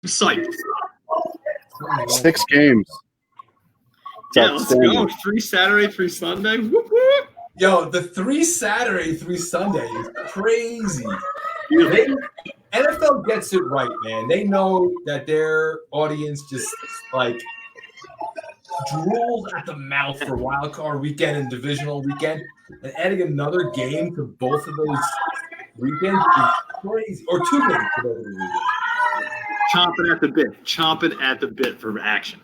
Psych. 6 games. Yeah, let's go. 3 Saturday, 3 Sunday. Whoop, whoop. Yo, the 3 Saturday, 3 Sunday is crazy. NFL gets it right, man. They know that their audience just like drools at the mouth for wild card weekend and divisional weekend, and adding another game to both of those weekends is crazy. Or 2 games for both of the weekends. Chomping at the bit for action.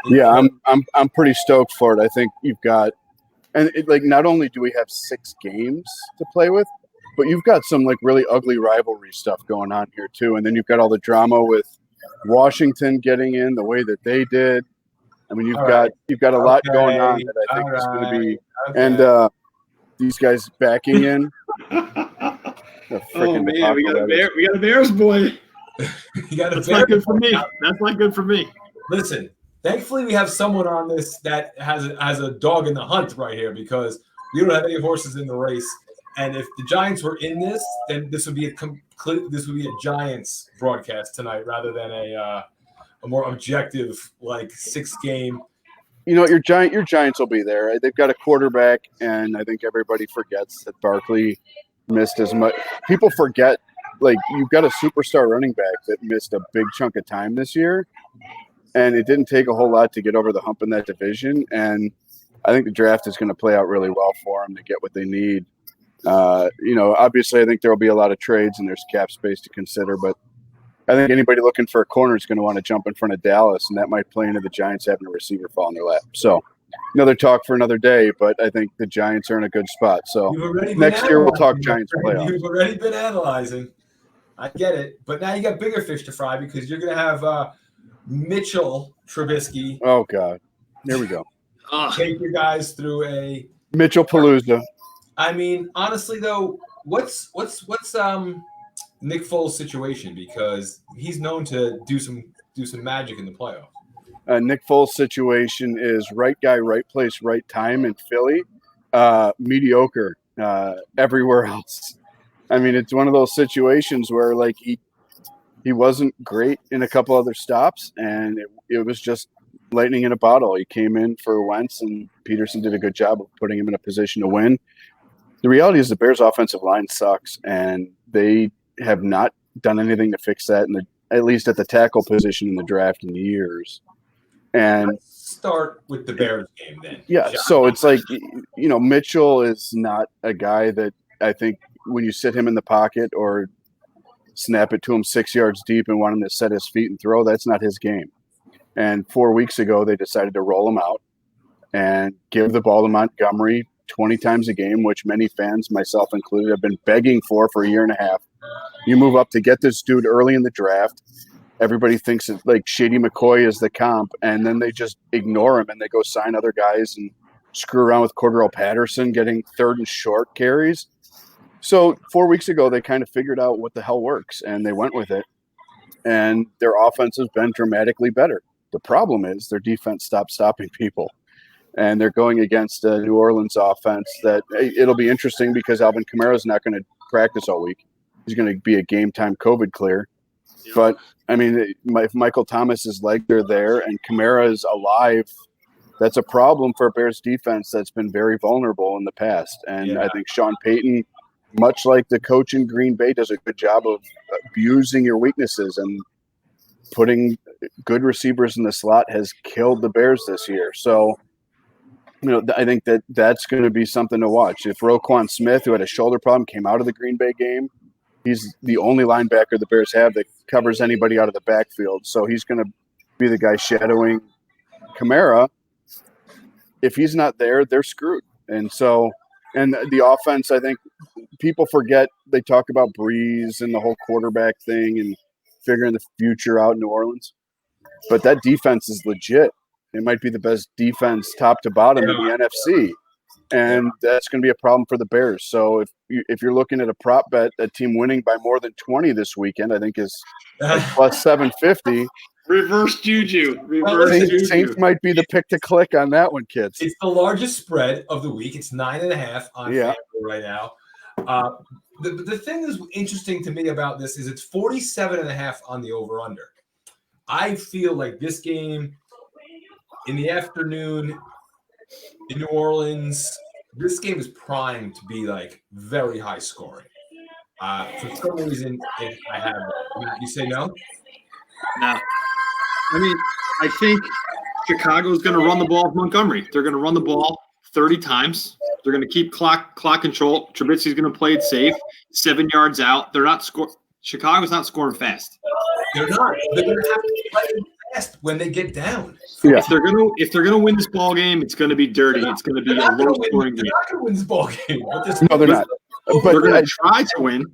Yeah, I'm pretty stoked for it. I think you've got, and not only do we have 6 games to play with, but you've got some like really ugly rivalry stuff going on here too. And then you've got all the drama with Washington getting in the way that they did. I mean, you've got a lot going on that I think is going to be, and these guys backing in. Oh man, we got a Bears boy. That's not good for me. That's not good for me. Listen, thankfully we have someone on this that has a dog in the hunt right here, because we don't have any horses in the race. And if the Giants were in this, then this would be a Giants broadcast tonight rather than a more objective 6-game. You know, your Giants will be there. They've got a quarterback, and I think everybody forgets that Barkley missed as much. People forget, you've got a superstar running back that missed a big chunk of time this year, and it didn't take a whole lot to get over the hump in that division. And I think the draft is going to play out really well for them to get what they need. Obviously, I think there will be a lot of trades and there's cap space to consider, but I think anybody looking for a corner is going to want to jump in front of Dallas, and that might play into the Giants having a receiver fall in their lap. So another talk for another day, but I think the Giants are in a good spot. So next year we'll talk Giants playoffs. You've already been analyzing. I get it. But now you got bigger fish to fry, because you're going to have Mitchell Trubisky. Oh, God. Here we go. Take you guys through a Mitchell Palooza. I mean, honestly, though, what's Nick Foles' situation? Because he's known to do some magic in the playoffs. Nick Foles' situation is right guy, right place, right time in Philly. Mediocre everywhere else. I mean, it's one of those situations where he wasn't great in a couple other stops, and it was just lightning in a bottle. He came in for Wentz, and Peterson did a good job of putting him in a position to win. The reality is the Bears' offensive line sucks, and they have not done anything to fix that, at least at the tackle position in the draft in years. And let's start with the Bears game then. Yeah, so it's Mitchell is not a guy that I think when you sit him in the pocket or snap it to him 6 yards deep and want him to set his feet and throw, that's not his game. And 4 weeks ago, they decided to roll him out and give the ball to Montgomery 20 times a game, which many fans, myself included, have been begging for a year and a half. You move up to get this dude early in the draft. Everybody thinks it's Shady McCoy is the comp, and then they just ignore him and they go sign other guys and screw around with Cordero Patterson getting 3rd and short carries. So 4 weeks ago, they kind of figured out what the hell works, and they went with it. And their offense has been dramatically better. The problem is their defense stopped stopping people. And they're going against a New Orleans offense that it'll be interesting because Alvin Kamara is not going to practice all week. He's going to be a game-time COVID clear. Yeah. But, I mean, if Michael Thomas's legs are there and Kamara is alive, that's a problem for a Bears defense that's been very vulnerable in the past. And I think Sean Payton, much like the coach in Green Bay, does a good job of abusing your weaknesses, and putting good receivers in the slot has killed the Bears this year. So, I think that's going to be something to watch. If Roquan Smith, who had a shoulder problem, came out of the Green Bay game, he's the only linebacker the Bears have that covers anybody out of the backfield. So he's going to be the guy shadowing Kamara. If he's not there, they're screwed. And the offense, I think people forget, they talk about Breeze and the whole quarterback thing and figuring the future out in New Orleans. But that defense is legit. It might be the best defense top to bottom in the NFC. And that's going to be a problem for the Bears. So if you're looking at a prop bet, a team winning by more than 20 this weekend, I think is plus 750. Reverse juju. Saints might be the pick to click on that one, kids. It's the largest spread of the week. It's 9.5 on FanDuel right now. The thing that's interesting to me about this is it's 47.5 on the over-under. I feel like this game in the afternoon in New Orleans, this game is primed to be like very high scoring. For some reason, if I have Matt, you say no? No. I mean, I think Chicago's going to run the ball with Montgomery. They're going to run the ball 30 times. They're going to keep clock control. Trubisky's going to play it safe, 7 yards out. They're not Chicago's not scoring fast. They're not. They're going to have to play fast when they get down. Yeah. If they're gonna win this ball game, it's going to be dirty. It's going to be a low scoring game. They're not going to win this ball game. No, they're not. But they're going to try to win.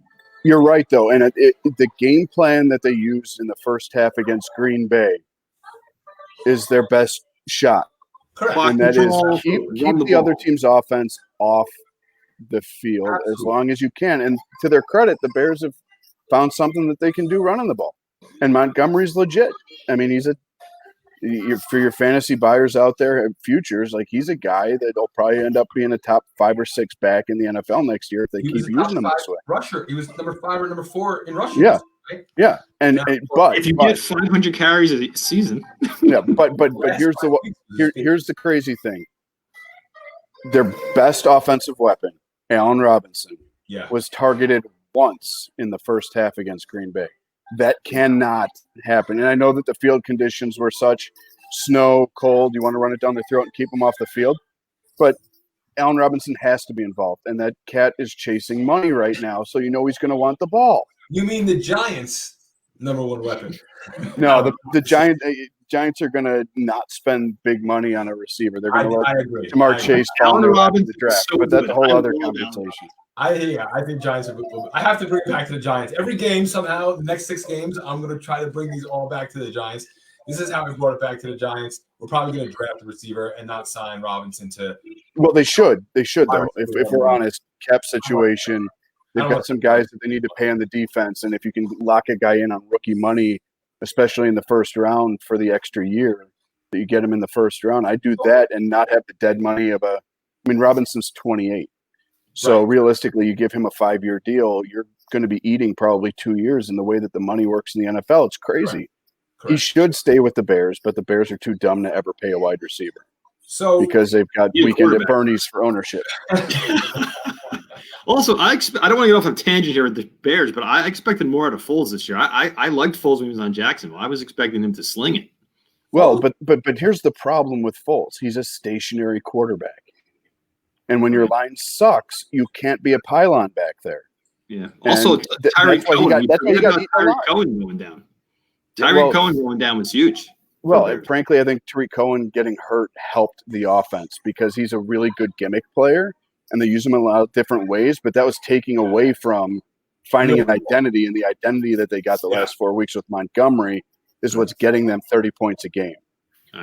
You're right, though, and the game plan that they used in the first half against Green Bay is their best shot. Correct. And that is keep the other team's offense off the field as long as you can. And to their credit, the Bears have found something that they can do running the ball. And Montgomery's legit. I mean, for your fantasy buyers out there at futures, like he's a guy that'll probably end up being a top 5 or 6 back in the NFL next year if they keep using him this way. Rusher, he was number 5 or number 4 in rushing. Yeah, right? Yeah, but if you get 500 carries a season, yeah, but here's the crazy thing: their best offensive weapon, Allen Robinson, was targeted once in the first half against Green Bay. That cannot happen. And I know that the field conditions were such snow, cold, you want to run it down their throat and keep them off the field. But Allen Robinson has to be involved. And that cat is chasing money right now. So you know he's going to want the ball. You mean the Giants' number 1 weapon? No, the Giants are going to not spend big money on a receiver. They're going to let Jamar Chase fall in the draft. But that's a whole other conversation. I think Giants are. I have to bring it back to the Giants. Every game, somehow, the next 6 games, I'm going to try to bring these all back to the Giants. This is how we brought it back to the Giants. We're probably going to draft a receiver and not sign Robinson to. Well, they should. They should, though. If we're honest, cap situation, they've got some guys that they need to pay on the defense. And if you can lock a guy in on rookie money, especially in the first round for the extra year, that you get him in the first round, I'd do that and not have the dead money of Robinson's 28. So realistically, you give him a 5-year deal, you're going to be eating probably 2 years in the way that the money works in the NFL. It's crazy. Correct. He should stay with the Bears, but the Bears are too dumb to ever pay a wide receiver. So because they've got weekend at Bernie's for ownership. Also, I don't want to get off on a tangent here with the Bears, but I expected more out of Foles this year. I liked Foles when he was on Jacksonville. I was expecting him to sling it. Well, but here's the problem with Foles. He's a stationary quarterback. And when your line sucks, you can't be a pylon back there. Yeah. Also, Tyreek Cohen going down. Tyreek Cohen going down was huge. Well, frankly, I think Tariq Cohen getting hurt helped the offense because he's a really good gimmick player, and they use him in a lot of different ways, but that was taking away from finding an identity, and the identity that they got the last 4 weeks with Montgomery is what's getting them 30 points a game.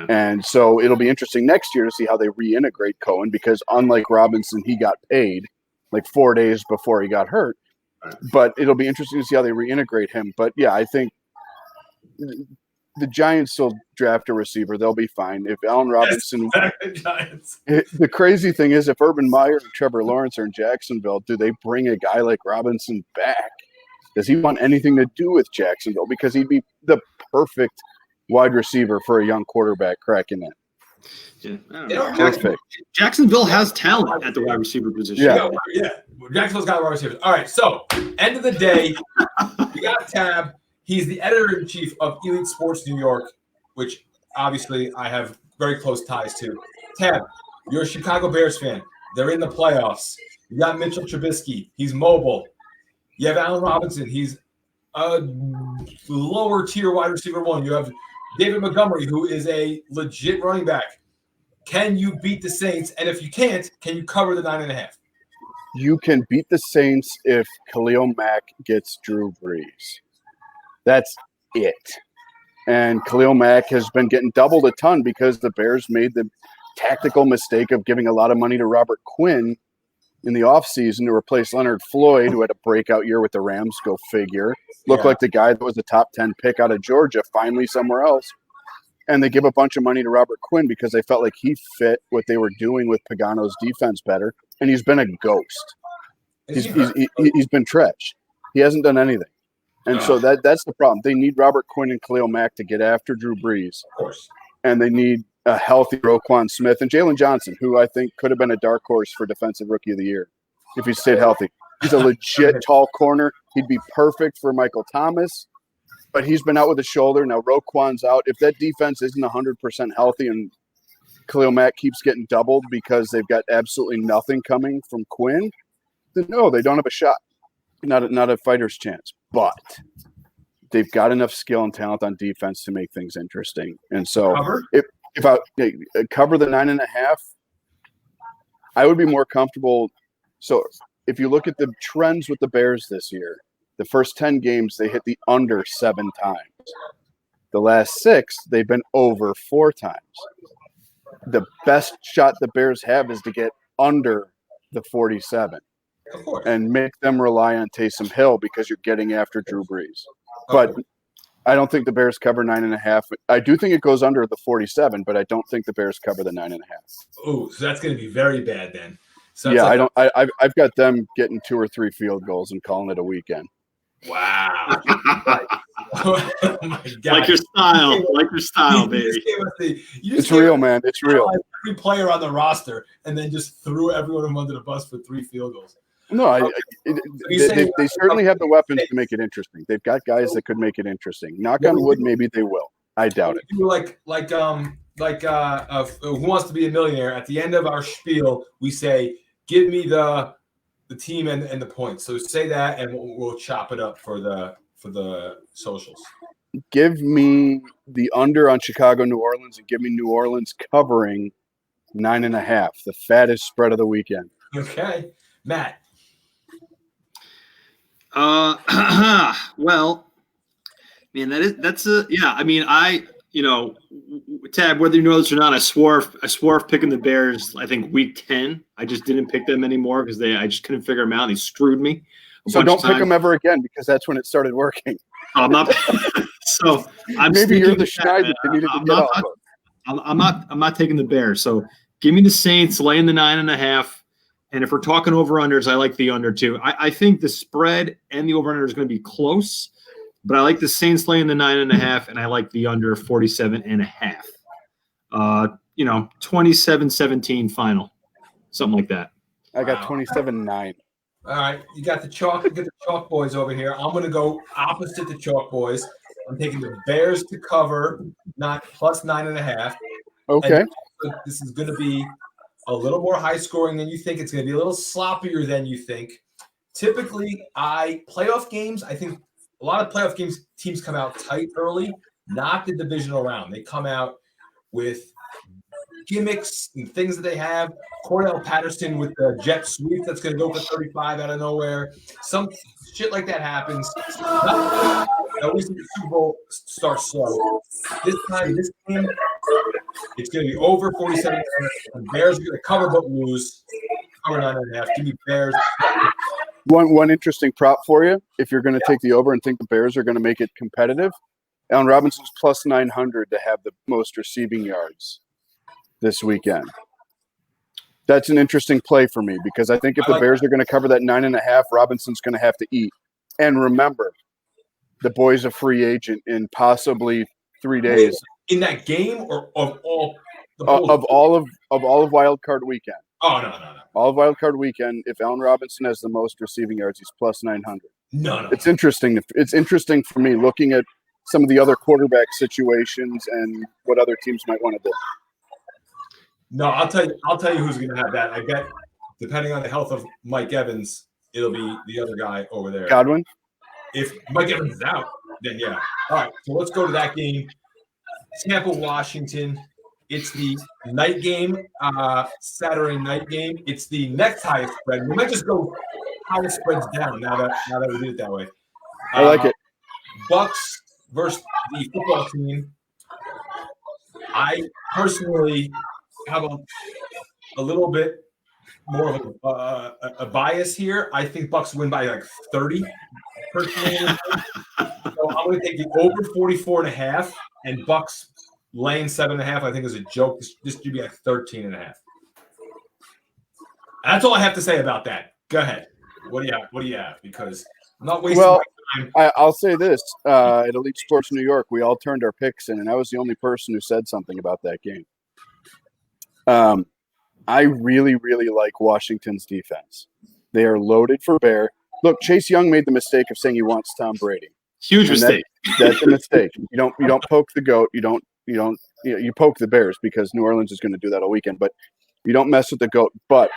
And so it'll be interesting next year to see how they reintegrate Cohen because unlike Robinson, he got paid like 4 days before he got hurt. But it'll be interesting to see how they reintegrate him. But, yeah, I think the Giants will draft a receiver. They'll be fine. If Allen Robinson – the crazy thing is if Urban Meyer and Trevor Lawrence are in Jacksonville, do they bring a guy like Robinson back? Does he want anything to do with Jacksonville? Because he'd be the perfect – wide receiver for a young quarterback cracking in. Yeah, Jacksonville has talent at the wide receiver position. Yeah. Jacksonville's got wide receivers. All right, so end of the day, we got Tab. He's the editor-in-chief of Elite Sports New York, which obviously I have very close ties to. Tab, you're a Chicago Bears fan. They're in the playoffs. You got Mitchell Trubisky. He's mobile. You have Allen Robinson. He's a lower-tier wide receiver 1. You have David Montgomery, who is a legit running back. Can you beat the Saints? And if you can't, can you cover the 9.5? You can beat the Saints if Khalil Mack gets Drew Brees. That's it. And Khalil Mack has been getting doubled a ton because the Bears made the tactical mistake of giving a lot of money to Robert Quinn in the offseason to replace Leonard Floyd, who had a breakout year with the Rams, go figure. Looked like the guy that was a top 10 pick out of Georgia, finally somewhere else. And they give a bunch of money to Robert Quinn because they felt like he fit what they were doing with Pagano's defense better. And he's been a ghost. He's been trash. He hasn't done anything. And so that's the problem. They need Robert Quinn and Khalil Mack to get after Drew Brees. Of course. And they need a healthy Roquan Smith and Jalen Johnson, who I think could have been a dark horse for Defensive Rookie of the Year if he stayed healthy. He's a legit tall corner. He'd be perfect for Michael Thomas, but he's been out with a shoulder. Now Roquan's out. If that defense isn't 100% healthy and Khalil Mack keeps getting doubled because they've got absolutely nothing coming from Quinn, then no, they don't have a shot. Not a fighter's chance. But they've got enough skill and talent on defense to make things interesting. And so if I cover the 9.5, I would be more comfortable. So if you look at the trends with the Bears this year, the first 10 games, they hit the under 7 times. The last 6, they've been over 4 times. The best shot the Bears have is to get under the 47 and make them rely on Taysom Hill because you're getting after Drew Brees. But I don't think the Bears cover 9.5. I do think it goes under the 47, but I don't think the Bears cover the 9.5. Oh, so that's going to be very bad then. So yeah, I've got them getting 2 or 3 field goals and calling it a weekend. Wow. Oh my God. Like your style, baby. It's real, man. It's real. Every player on the roster and then just threw everyone under the bus for 3 field goals. No, they certainly have the weapons to make it interesting. They've got guys that could make it interesting. Knock on wood, maybe they will. I doubt it. Who Wants to Be a Millionaire? At the end of our spiel, we say, "Give me the team and the points." So say that, and we'll chop it up for the socials. Give me the under on Chicago, New Orleans, and give me New Orleans covering 9.5, the fattest spread of the weekend. Okay, Matt. Well, man, that's yeah. I mean, Tab, whether you know this or not, I swore off picking the Bears. I think week 10. I just didn't pick them anymore because I just couldn't figure them out. They screwed me. So don't pick them ever again because that's when it started working. I'm not. So I'm maybe you're the Schneider that you needed to get off of. I'm not taking the Bears. So give me the Saints laying the 9.5. And if we're talking over-unders, I like the under too. I think the spread and the over-under is going to be close, but I like the Saints laying the 9.5, and I like the under 47.5. 27-17 final, something like that. I got 27-9. All right, you got the chalk. You get the chalk boys over here. I'm going to go opposite the chalk boys. I'm taking the Bears to cover, not plus 9.5. Okay. And this is going to be a little more high scoring than you think. It's going to be a little sloppier than you think. Typically, playoff games, I think a lot of playoff games, teams come out tight early, not the divisional round. They come out with gimmicks and things that they have. Cordell Patterson with the jet sweep that's going to go for 35 out of nowhere. Some shit like that happens. At least the Super Bowl starts slow. This time, this game, it's going to be over 47. The Bears are going to cover but lose. Cover 9.5. Give me Bears. One interesting prop for you, if you're going to take the over and think the Bears are going to make it competitive, Allen Robinson's plus 900 to have the most receiving yards this weekend. That's an interesting play for me because I think if the Bears are going to cover that 9.5, Robinson's going to have to eat. And remember, the boy's a free agent in possibly 3 days. In that game or of all of Wild Card Weekend. Oh, no. All of Wild Card Weekend, if Allen Robinson has the most receiving yards, he's plus 900. No. It's interesting. It's interesting for me looking at some of the other quarterback situations and what other teams might want to do. No, I'll tell you who's going to have that. I bet, depending on the health of Mike Evans, it'll be the other guy over there. Godwin? If Mike Evans is out, then yeah. All right, so let's go to that game. Tampa, Washington. It's the night game, Saturday night game. It's the next highest spread. We might just go highest spreads down now that we did it that way. I like it. Bucks versus the football team. I personally have a little bit more of a bias here. I think Bucks win by like 30. Personally, so I'm going to take the over 44.5 and Bucks laying 7.5. I think is a joke. This should be like 13.5. That's all I have to say about that. Go ahead. What do you have? Because I'm not wasting my I'll say this: at Elite Sports New York, we all turned our picks in, and I was the only person who said something about that game. I really, really like Washington's defense. They are loaded for bear. Look, Chase Young made the mistake of saying he wants Tom Brady. Huge mistake. That's a mistake. You don't poke the goat. You poke the Bears because New Orleans is going to do that all weekend, but you don't mess with the goat. But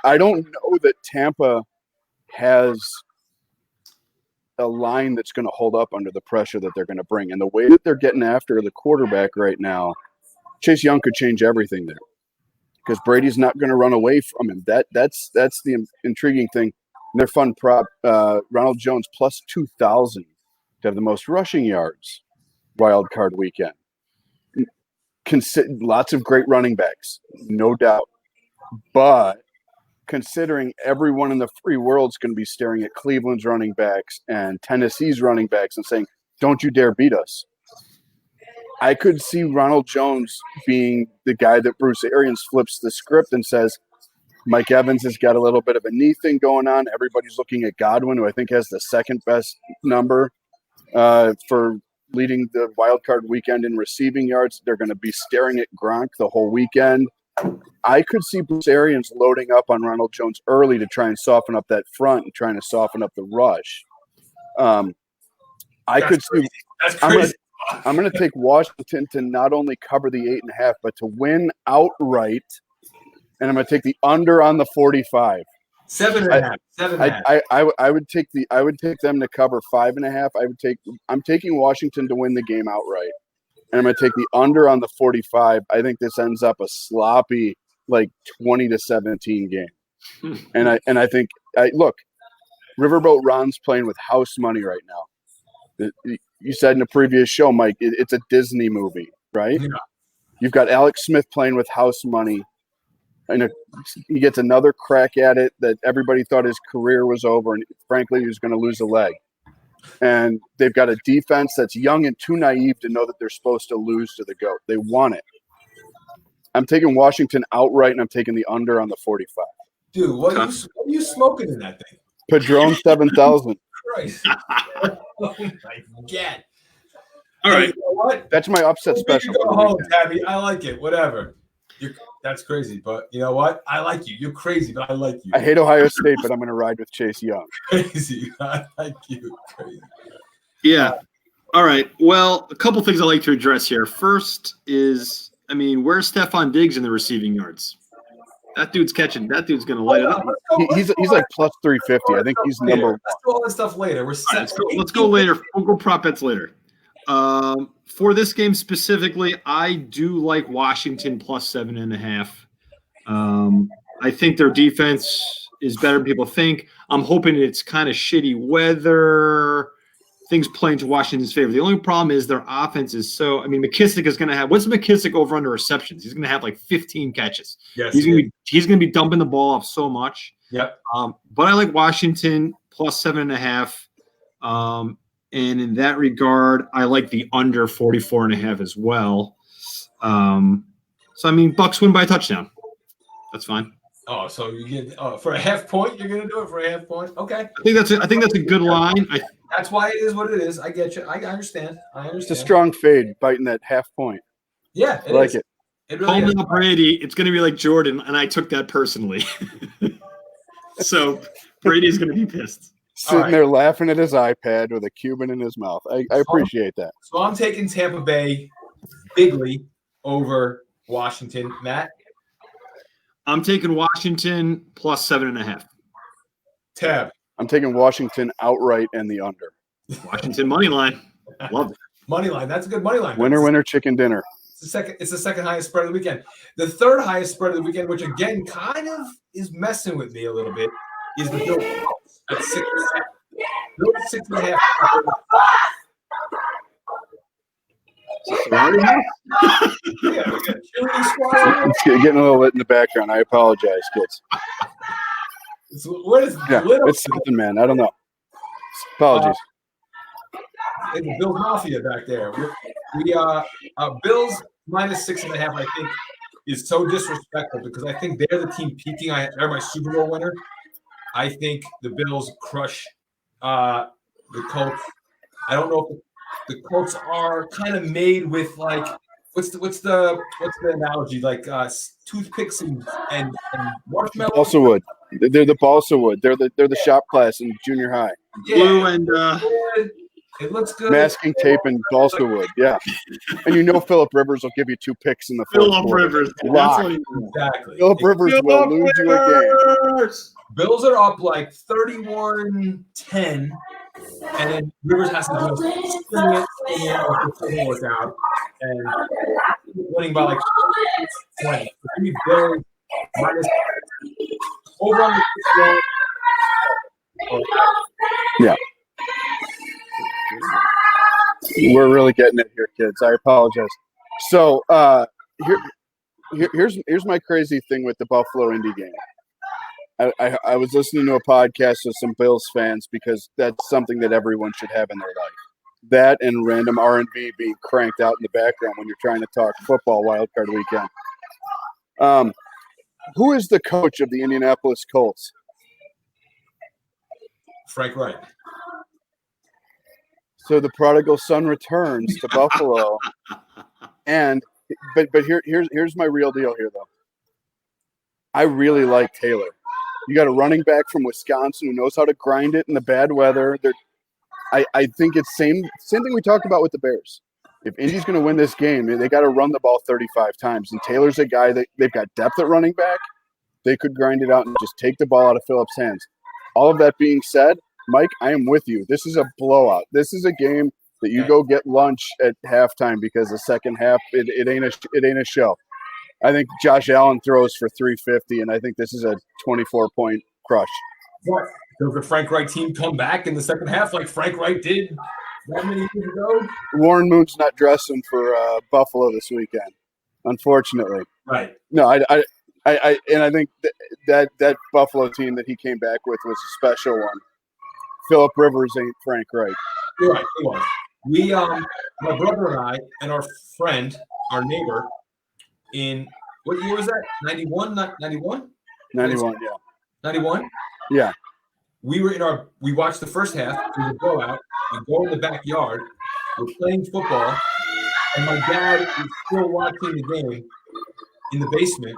I don't know that Tampa has a line that's going to hold up under the pressure that they're going to bring. And the way that they're getting after the quarterback right now, Chase Young could change everything there because Brady's not going to run away from him. That's the intriguing thing. And their fun prop, Ronald Jones plus 2,000 to have the most rushing yards wild card weekend. Lots of great running backs, no doubt. But considering everyone in the free world is going to be staring at Cleveland's running backs and Tennessee's running backs and saying, don't you dare beat us. I could see Ronald Jones being the guy that Bruce Arians flips the script and says, Mike Evans has got a little bit of a knee thing going on. Everybody's looking at Godwin, who I think has the second best number for leading the wild card weekend in receiving yards. They're going to be staring at Gronk the whole weekend. I could see Bruce Arians loading up on Ronald Jones early to try and soften up that front and trying to soften up the rush. I'm going to take Washington to not only cover the 8.5, but to win outright. And I'm going to take the under on the 45. 7.5. I would take them to cover 5.5. I'm taking Washington to win the game outright. And I'm going to take the under on the 45. I think this ends up a sloppy, 20-17 game. And I think look, Riverboat Ron's playing with house money right now. You said in a previous show, Mike, it's a Disney movie, right? Yeah. You've got Alex Smith playing with house money. And he gets another crack at it that everybody thought his career was over, and frankly, he was going to lose a leg. And they've got a defense that's young and too naive to know that they're supposed to lose to the GOAT. They want it. I'm taking Washington outright, and I'm taking the under on the 45. Dude, what are you smoking in that thing? Padron 7,000. Christ. Oh, my God. All right. You know what? That's my upset special. Go home, Tabby. I like it. Whatever. That's crazy, but you know what? I like you. You're crazy, but I like you. I hate Ohio State, but I'm going to ride with Chase Young. Crazy. I like you. Crazy. Yeah. All right. Well, a couple things I'd like to address here. First is, where's Stephon Diggs in the receiving yards? That dude's going to light it up. He's like plus 350. I think he's number one. Let's do all this stuff later. We're set. Let's go later. We'll go prop bets later. For this game specifically, I do like Washington plus 7.5. I think their defense is better than people think. I'm hoping it's kind of shitty weather. Things playing to Washington's favor. The only problem is their offense is McKissick is going to have – what's McKissick over under receptions? He's going to have 15 catches. Yes, he's going to be dumping the ball off so much. Yep. But I like Washington plus 7.5. And in that regard, I like the under 44.5 as well. Bucks win by a touchdown. That's fine. Oh, so you get for a half point? You're gonna do it for a half point? Okay. I think that's a good line. That's why it is what it is. I get you. I understand. It's a strong fade, biting that half point. Yeah, I like it. It really is. Brady, it's going to be like Jordan, and I took that personally. So Brady's going to be pissed. Sitting there laughing at his iPad with a Cuban in his mouth. I appreciate that. So I'm taking Tampa Bay bigly over Washington. Matt? I'm taking Washington plus 7.5. Tab? I'm taking Washington outright and the under. Washington money line. Love it. Money line. That's a good money line. Winner, chicken dinner. It's the second highest spread of the weekend. The third highest spread of the weekend, which again kind of is messing with me a little bit, is the Bills at 6.5. It's getting a little lit in the background. I apologize, kids. It's something, man. I don't know. Apologies. It's the Bills Mafia back there. We Bills minus 6.5, I think, is so disrespectful because I think they're the team peaking. They're my Super Bowl winner. I think the Bills crush the Colts. I don't know if the Colts are kind of made with like what's the analogy, like toothpicks and marshmallows. Balsa wood. They're the balsa wood. They're the shop class in junior high. Blue and it looks good. Masking tape and balsa wood. Yeah, and Philip Rivers will give you 2 picks in the fourth Philip quarter. Rivers. Exactly. Philip Rivers will lose you a game. Bills are up like 31-10, and then Rivers has to do a workout and winning by like 20. Bills minus over on the Yeah. We're really getting it here, kids. I apologize. So here's my crazy thing with the Buffalo Indy game. I was listening to a podcast with some Bills fans because that's something that everyone should have in their life. That and random R&B being cranked out in the background when you're trying to talk football wildcard weekend. Who is the coach of the Indianapolis Colts? Frank Wright. So the prodigal son returns to Buffalo, but here's my real deal here though. I really like Taylor. You got a running back from Wisconsin who knows how to grind it in the bad weather. I think it's same thing we talked about with the Bears. If Indy's going to win this game, they got to run the ball 35 times. And Taylor's a guy that they've got depth at running back. They could grind it out and just take the ball out of Phillips' hands. All of that being said, Mike, I am with you. This is a blowout. This is a game that you go get lunch at halftime because the second half it ain't a show. I think Josh Allen throws for 350, and I think this is a 24-point crush. What? Does the Frank Wright team come back in the second half like Frank Wright did that many years ago? Warren Moon's not dressing for Buffalo this weekend, unfortunately. Right. No, I think that Buffalo team that he came back with was a special one. Philip Rivers ain't Frank Wright. You're right. He was. We, my brother and I, and our friend, our neighbor, in what year was that? 91? 91? 91, yeah. 91? Yeah. We watched the first half. We would go out. We go in the backyard. We're playing football. And my dad is still watching the game in the basement.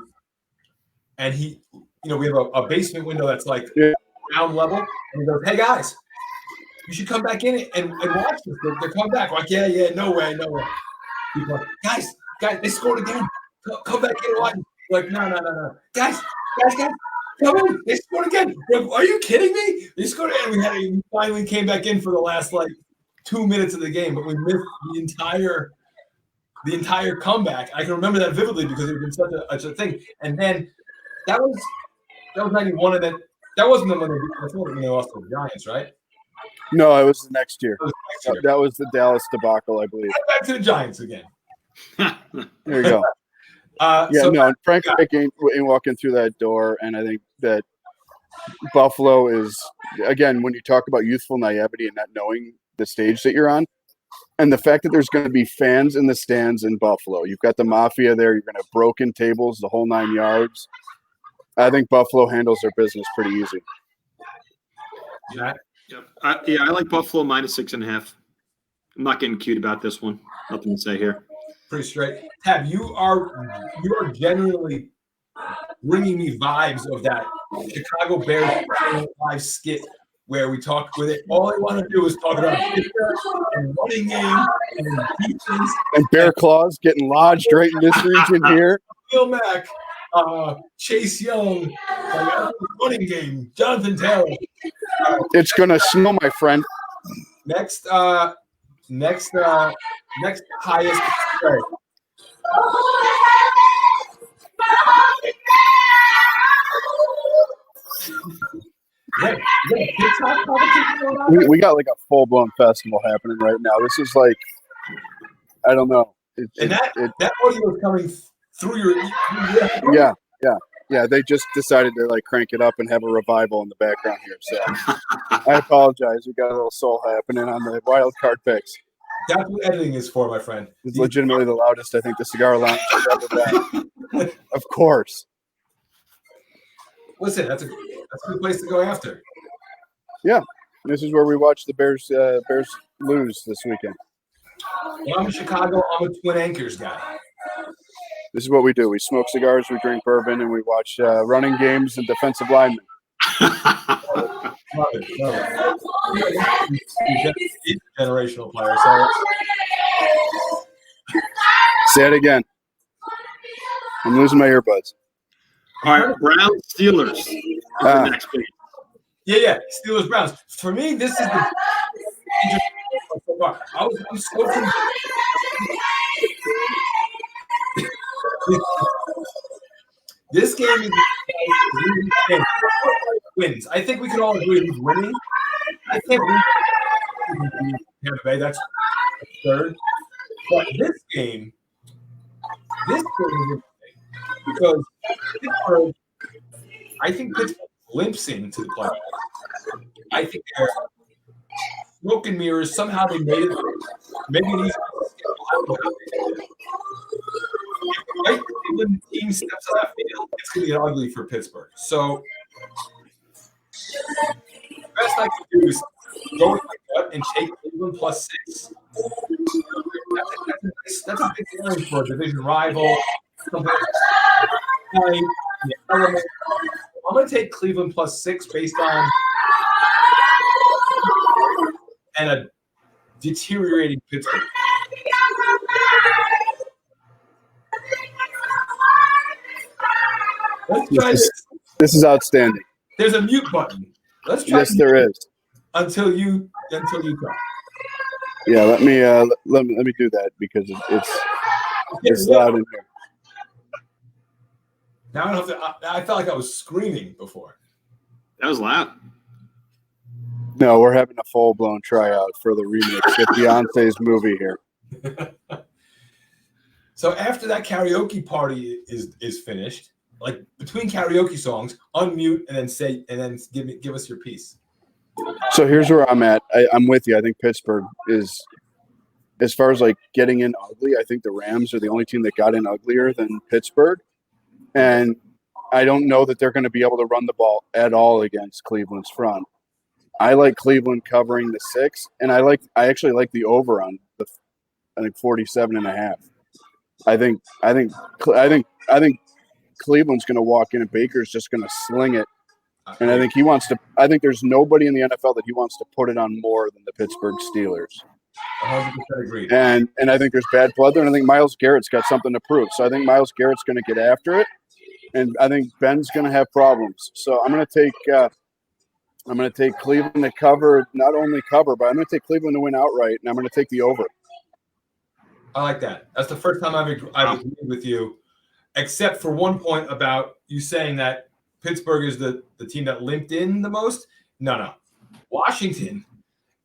And he, we have a basement window that's like ground level. And he goes, "Hey guys, you should come back in and watch this. They're coming back." I'm like, yeah, no way. He's like, guys, they scored again. Come back in and watch. Like, no. Guys, come in. They scored again. Like, are you kidding me? They scored again. We finally came back in for the last 2 minutes of the game, but we missed the entire comeback. I can remember that vividly because it had been such a thing. And then that was 91, and then that wasn't the when they lost to the Giants, right? No, it was the next year. That was the Dallas debacle, I believe. Back to the Giants again. There you go. Frank Reich ain't walking through that door, and I think that Buffalo is, again, when you talk about youthful naivety and not knowing the stage that you're on, and the fact that there's going to be fans in the stands in Buffalo. You've got the Mafia there. You're going to have broken tables, the whole 9 yards. I think Buffalo handles their business pretty easy. Yeah. I like Buffalo minus 6.5. I'm not getting cute about this one. Nothing to say here. Pretty straight. Tab, you are genuinely bringing me vibes of that Chicago Bears live skit where we talk with it. All I want to do is talk about and running game and defense. And Bear Claws getting lodged right in this region here. Bill Mack, Chase Young, running game, Jonathan Taylor. It's gonna snow, my friend. Next highest spread. We got like a full-blown festival happening right now. This is like, I don't know. That audio is coming through your Yeah. They just decided to crank it up and have a revival in the background here. So I apologize. We got a little soul happening on the wild card picks. That's what editing is for, my friend. It's legitimately the loudest I think the cigar lounge has ever been. Of course. Listen, that's a good place to go after. Yeah. This is where we watch the Bears lose this weekend. When I'm in Chicago, I'm a Twin Anchors guy. This is what we do. We smoke cigars, we drink bourbon, and we watch running games and defensive linemen. Love it. He's a generational player. So say it again. I'm losing my earbuds. All right, Browns Steelers is the next game. Yeah. Steelers Browns. For me, this is the. I'm so confused. This game is wins. I think we can all agree who's winning. I can't believe Tampa Bay. That's third. But this game is interesting because Pittsburgh, I think Pittsburgh limps into the playoffs. I think they're smoke and mirrors. Somehow they made it. Maybe an easy. If the Cleveland team steps on that field, it's going to get ugly for Pittsburgh. So the best I can do is go with my gut and take Cleveland +6. That's a big challenge for a division rival. I'm going to take Cleveland +6 based on and a deteriorating Pittsburgh. Let's try this. This is outstanding. There's a mute button. Let's try. Yes, there is. Until you talk. Yeah, let me do that because it's loud in here. Now I don't have to. I felt like I was screaming before. That was loud. No, we're having a full-blown tryout for the remix of Beyonce's movie here. So after that karaoke party is finished, like between karaoke songs, unmute and then give us your piece. So here's where I'm at. I'm with you. I think Pittsburgh is, as far as like getting in ugly, I think the Rams are the only team that got in uglier than Pittsburgh. And I don't know that they're going to be able to run the ball at all against Cleveland's front. I like Cleveland covering the 6, and I actually like the over on the 47.5. I think Cleveland's going to walk in and Baker's just going to sling it. And I think he wants to. I think there's nobody in the NFL that he wants to put it on more than the Pittsburgh Steelers. 100% agreed. And I think there's bad blood there, and I think Myles Garrett's got something to prove. So I think Myles Garrett's going to get after it, and I think Ben's going to have problems. So I'm going to take Cleveland to cover, not only cover, but I'm going to take Cleveland to win outright, and I'm going to take the over. I like that. That's the first time I've agreed with you, except for one point about you saying that Pittsburgh is the team that limped in the most. No. Washington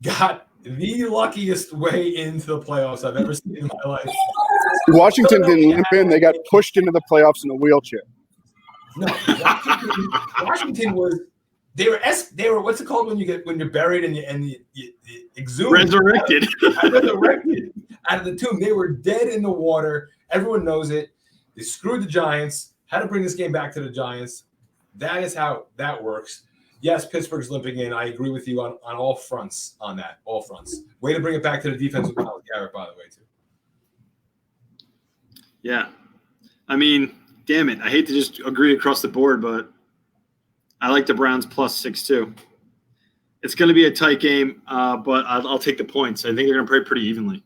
got the luckiest way into the playoffs I've ever seen in my life. Washington didn't limp in. They got pushed into the playoffs in a wheelchair. No, Washington was they were what's it called when you're buried and you exhume resurrected out of the tomb. They were dead in the water. Everyone knows it. They screwed the Giants. Had to bring this game back to the Giants. That is how that works. Yes, Pittsburgh's limping in. I agree with you on all fronts on that. All fronts. Way to bring it back to the defense with Myles Garrett, by the way, too. Yeah. I mean, damn it. I hate to just agree across the board, but I like the Browns +6 too. It's going to be a tight game, but I'll take the points. I think they're going to play pretty evenly.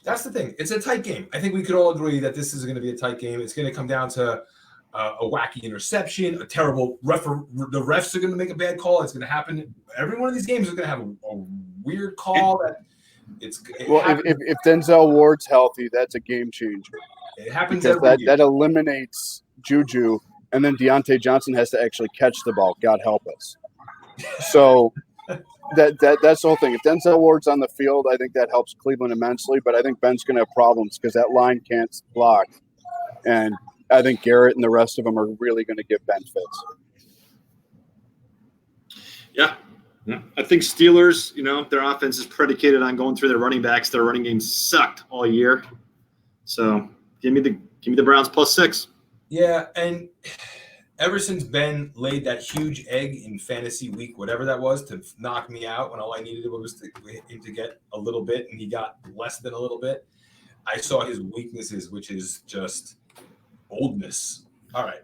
That's the thing. It's a tight game. I think we could all agree that this is going to be a tight game. It's going to come down to a wacky interception, a terrible the refs are going to make a bad call. It's going to happen. Every one of these games is going to have a weird call. If Denzel Ward's healthy, that's a game changer. It happens because every year. That eliminates Juju, and then Deontay Johnson has to actually catch the ball. God help us. So that's the whole thing. If Denzel Ward's on the field, I think that helps Cleveland immensely. But I think Ben's going to have problems because that line can't block, and I think Garrett and the rest of them are really going to give Ben fits. Yeah. I think Steelers, their offense is predicated on going through their running backs. Their running game sucked all year. So give me the Browns +6. Yeah, and ever since Ben laid that huge egg in fantasy week, whatever that was, to knock me out when all I needed was to get a little bit, and he got less than a little bit, I saw his weaknesses, which is just oldness. All right.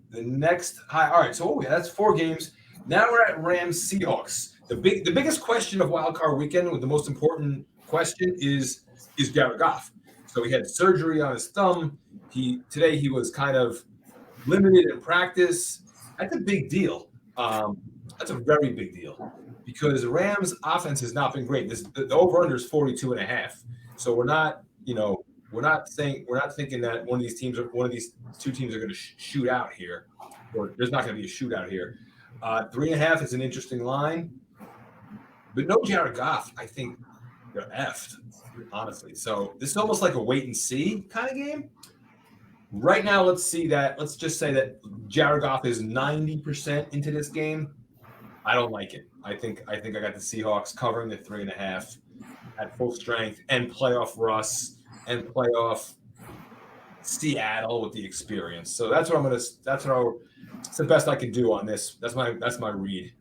The next high. All right. So that's 4 games. Now we're at Rams Seahawks. The biggest question of Wild Card Weekend, with the most important question is Jared Goff. So he had surgery on his thumb. Today he was kind of limited in practice. That's a big deal. That's a very big deal because the Rams offense has not been great. The over-under is 42.5. So we're not thinking that one of these 2 teams are going to shoot out here, or there's not going to be a shootout here. 3.5 is an interesting line, but no Jared Goff. I think they're effed, honestly. So this is almost like a wait and see kind of game. Right now, let's just say that Jared Goff is 90% into this game. I don't like it. I think I got the Seahawks covering the 3.5 at full strength and playoff Russ and playoff Seattle with the experience. So it's the best I can do on this. That's my read.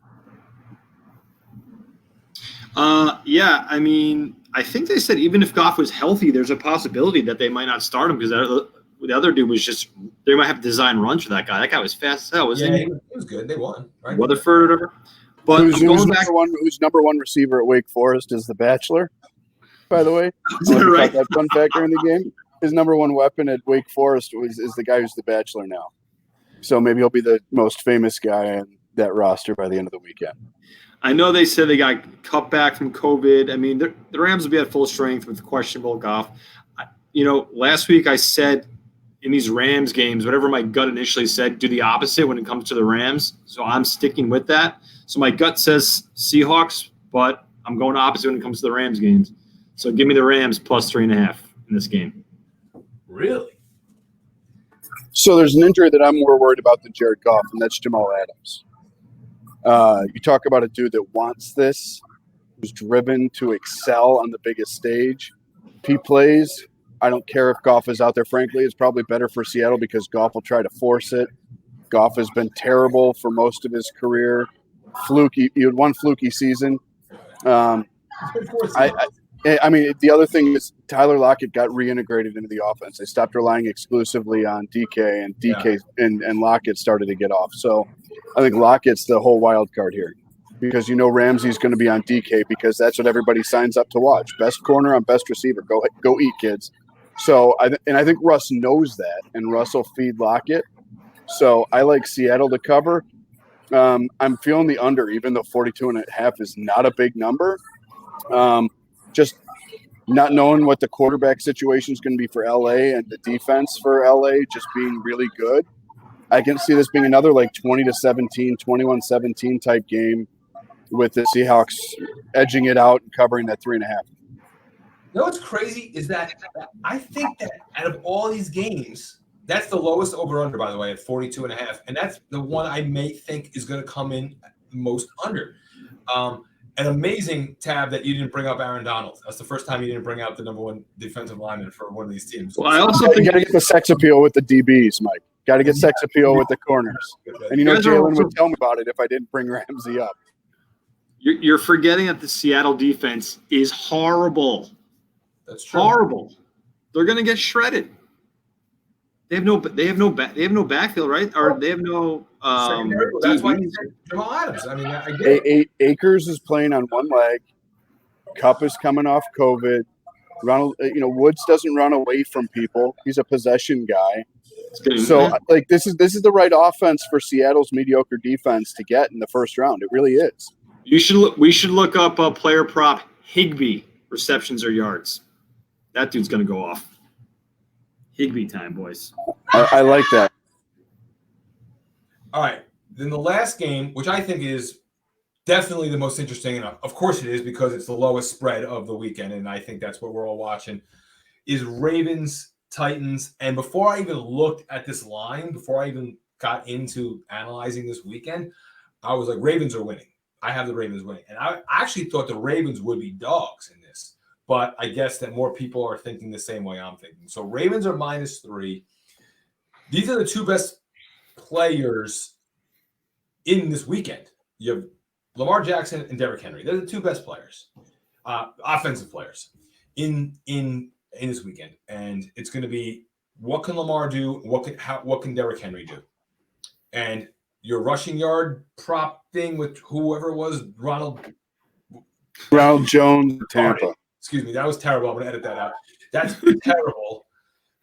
Yeah, I mean, I think they said even if Goff was healthy, there's a possibility that they might not start him because the other dude was just – they might have to design runs for that guy. That guy was fast as hell, wasn't he? He was good. They won, right? Weatherford or whatever. But who's number one receiver at Wake Forest is the Bachelor, by the way. Is that right? That fun factor in the game. His number one weapon at Wake Forest is the guy who's the Bachelor now. So maybe he'll be the most famous guy on that roster by the end of the weekend. I know they said they got cut back from COVID. I mean, the Rams will be at full strength with questionable Goff. Last week I said in these Rams games, whatever my gut initially said, do the opposite when it comes to the Rams. So I'm sticking with that. So my gut says Seahawks, but I'm going opposite when it comes to the Rams games. So give me the Rams plus 3.5 in this game. Really? So there's an injury that I'm more worried about than Jared Goff, and that's Jamal Adams. You talk about a dude that wants this, who's driven to excel on the biggest stage. If he plays, I don't care if Goff is out there. Frankly, it's probably better for Seattle because Goff will try to force it. Goff has been terrible for most of his career. Fluky. He had one fluky season. I mean, the other thing is Tyler Lockett got reintegrated into the offense. They stopped relying exclusively on DK, and DK and Lockett started to get off. So I think Lockett's the whole wild card here because Ramsey's going to be on DK because that's what everybody signs up to watch. Best corner on best receiver. Go eat, kids. So I think Russ knows that, and Russ will feed Lockett. So I like Seattle to cover. I'm feeling the under, even though 42.5 is not a big number. Just not knowing what the quarterback situation is going to be for LA and the defense for LA just being really good. I can see this being another like 20-17, 21-17 type game with the Seahawks edging it out and covering that 3.5. You know what's crazy is that I think that out of all these games, that's the lowest over-under, by the way, at 42.5. And that's the one I may think is going to come in most under. An amazing tab that you didn't bring up Aaron Donald. That's the first time you didn't bring out the number one defensive lineman for one of these teams. Well, I also think you got to get the sex appeal with the DBs, Mike. Got to get sex appeal with the corners. And Jalen would tell me about it if I didn't bring Ramsey up. You're forgetting that the Seattle defense is horrible. That's true. Horrible. They're going to get shredded. They have no backfield, right? Or they have no. That's why he said Jamal Adams. I mean, I get it. Akers is playing on one leg. Kupp is coming off COVID. Ronald, Woods doesn't run away from people. He's a possession guy. So, this is the right offense for Seattle's mediocre defense to get in the first round. It really is. We should look up a player prop Higbee receptions or yards. That dude's going to go off. Higbee time, boys. I like that. All right. Then the last game, which I think is definitely the most interesting, and of course it is because it's the lowest spread of the weekend, and I think that's what we're all watching, is Ravens-Titans. And before I even looked at this line, before I even got into analyzing this weekend, I was like, Ravens are winning. I have the Ravens winning. And I actually thought the Ravens would be dogs in this. But I guess that more people are thinking the same way I'm thinking. So Ravens are -3. These are the two best players in this weekend. You have Lamar Jackson and Derrick Henry. They're the two best players, offensive players in this weekend. And it's going to be, what can Lamar do? What can Derrick Henry do? And your rushing yard prop thing with whoever it was, Ronald Jones, Tampa. Excuse me, that was terrible. I'm going to edit that out. That's terrible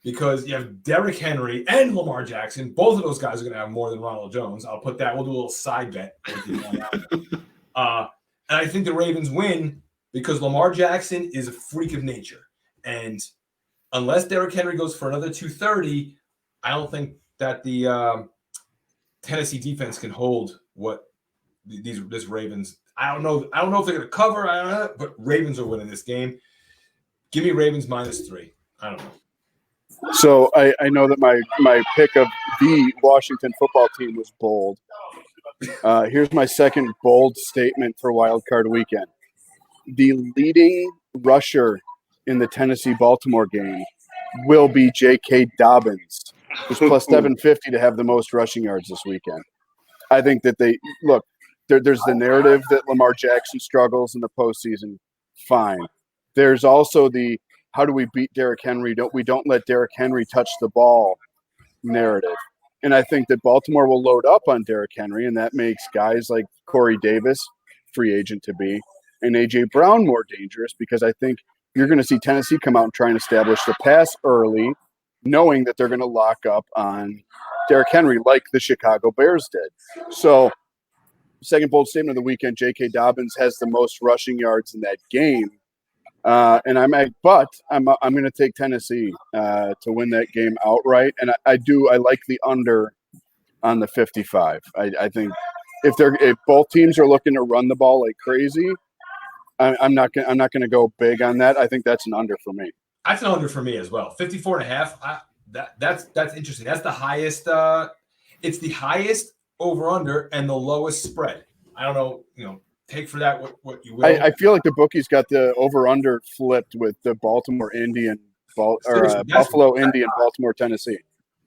because you have Derrick Henry and Lamar Jackson. Both of those guys are going to have more than Ronald Jones. I'll put that. We'll do a little side bet. And I think the Ravens win because Lamar Jackson is a freak of nature. And unless Derrick Henry goes for another 230, I don't think that the Tennessee defense can hold what this Ravens. I don't know if they're going to cover. I don't know, but Ravens are winning this game. Give me Ravens -3. I don't know. So I know that my pick of the Washington football team was bold. Here's my second bold statement for Wild Card Weekend. The leading rusher in the Tennessee-Baltimore game will be J.K. Dobbins, who's plus 750 to have the most rushing yards this weekend. I think that there's the narrative that Lamar Jackson struggles in the postseason. Fine. There's also the how do we beat Derrick Henry? We don't let Derrick Henry touch the ball narrative. And I think that Baltimore will load up on Derrick Henry, and that makes guys like Corey Davis, free agent to be, and A.J. Brown more dangerous because I think you're going to see Tennessee come out and try and establish the pass early, knowing that they're going to lock up on Derrick Henry like the Chicago Bears did. So, second bold statement of the weekend, J.K. Dobbins has the most rushing yards in that game. And I'm going to take Tennessee to win that game outright. And I like the under on the 55. I think if both teams are looking to run the ball like crazy, I'm not going to go big on that. I think that's an under for me. That's an under for me as well. 54.5. That's interesting. That's the highest. It's the highest over under and the lowest spread. I don't know. Take for that what you will. I feel like the bookies got the over-under flipped with the Baltimore Indy and Buffalo Indy and Baltimore Tennessee.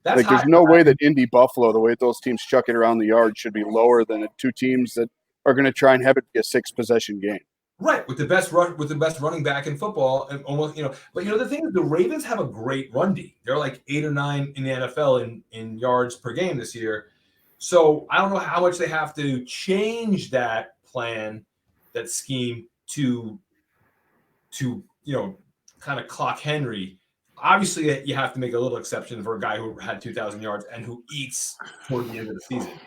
There's no way that Indy Buffalo, the way those teams chuck it around the yard, should be lower than the two teams that are going to try and have it be a 6-possession game. Right, with the best running back in football, and almost But the thing is, the Ravens have a great run D. They're like 8 or 9 in the NFL in yards per game this year. So I don't know how much they have to change that plan, that scheme to kind of clock Henry. Obviously, you have to make a little exception for a guy who had 2,000 yards and who eats toward the end of the season.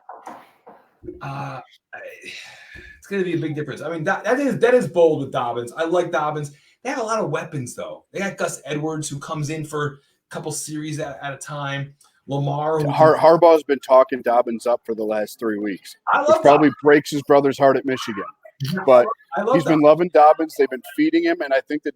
It's going to be a big difference. I mean, that is bold with Dobbins. I like Dobbins. They have a lot of weapons, though. They got Gus Edwards, who comes in for a couple series at a time. Lamar. Harbaugh's been talking Dobbins up for the last 3 weeks. Which probably breaks his brother's heart at Michigan. But he's been loving Dobbins. They've been feeding him, and I think that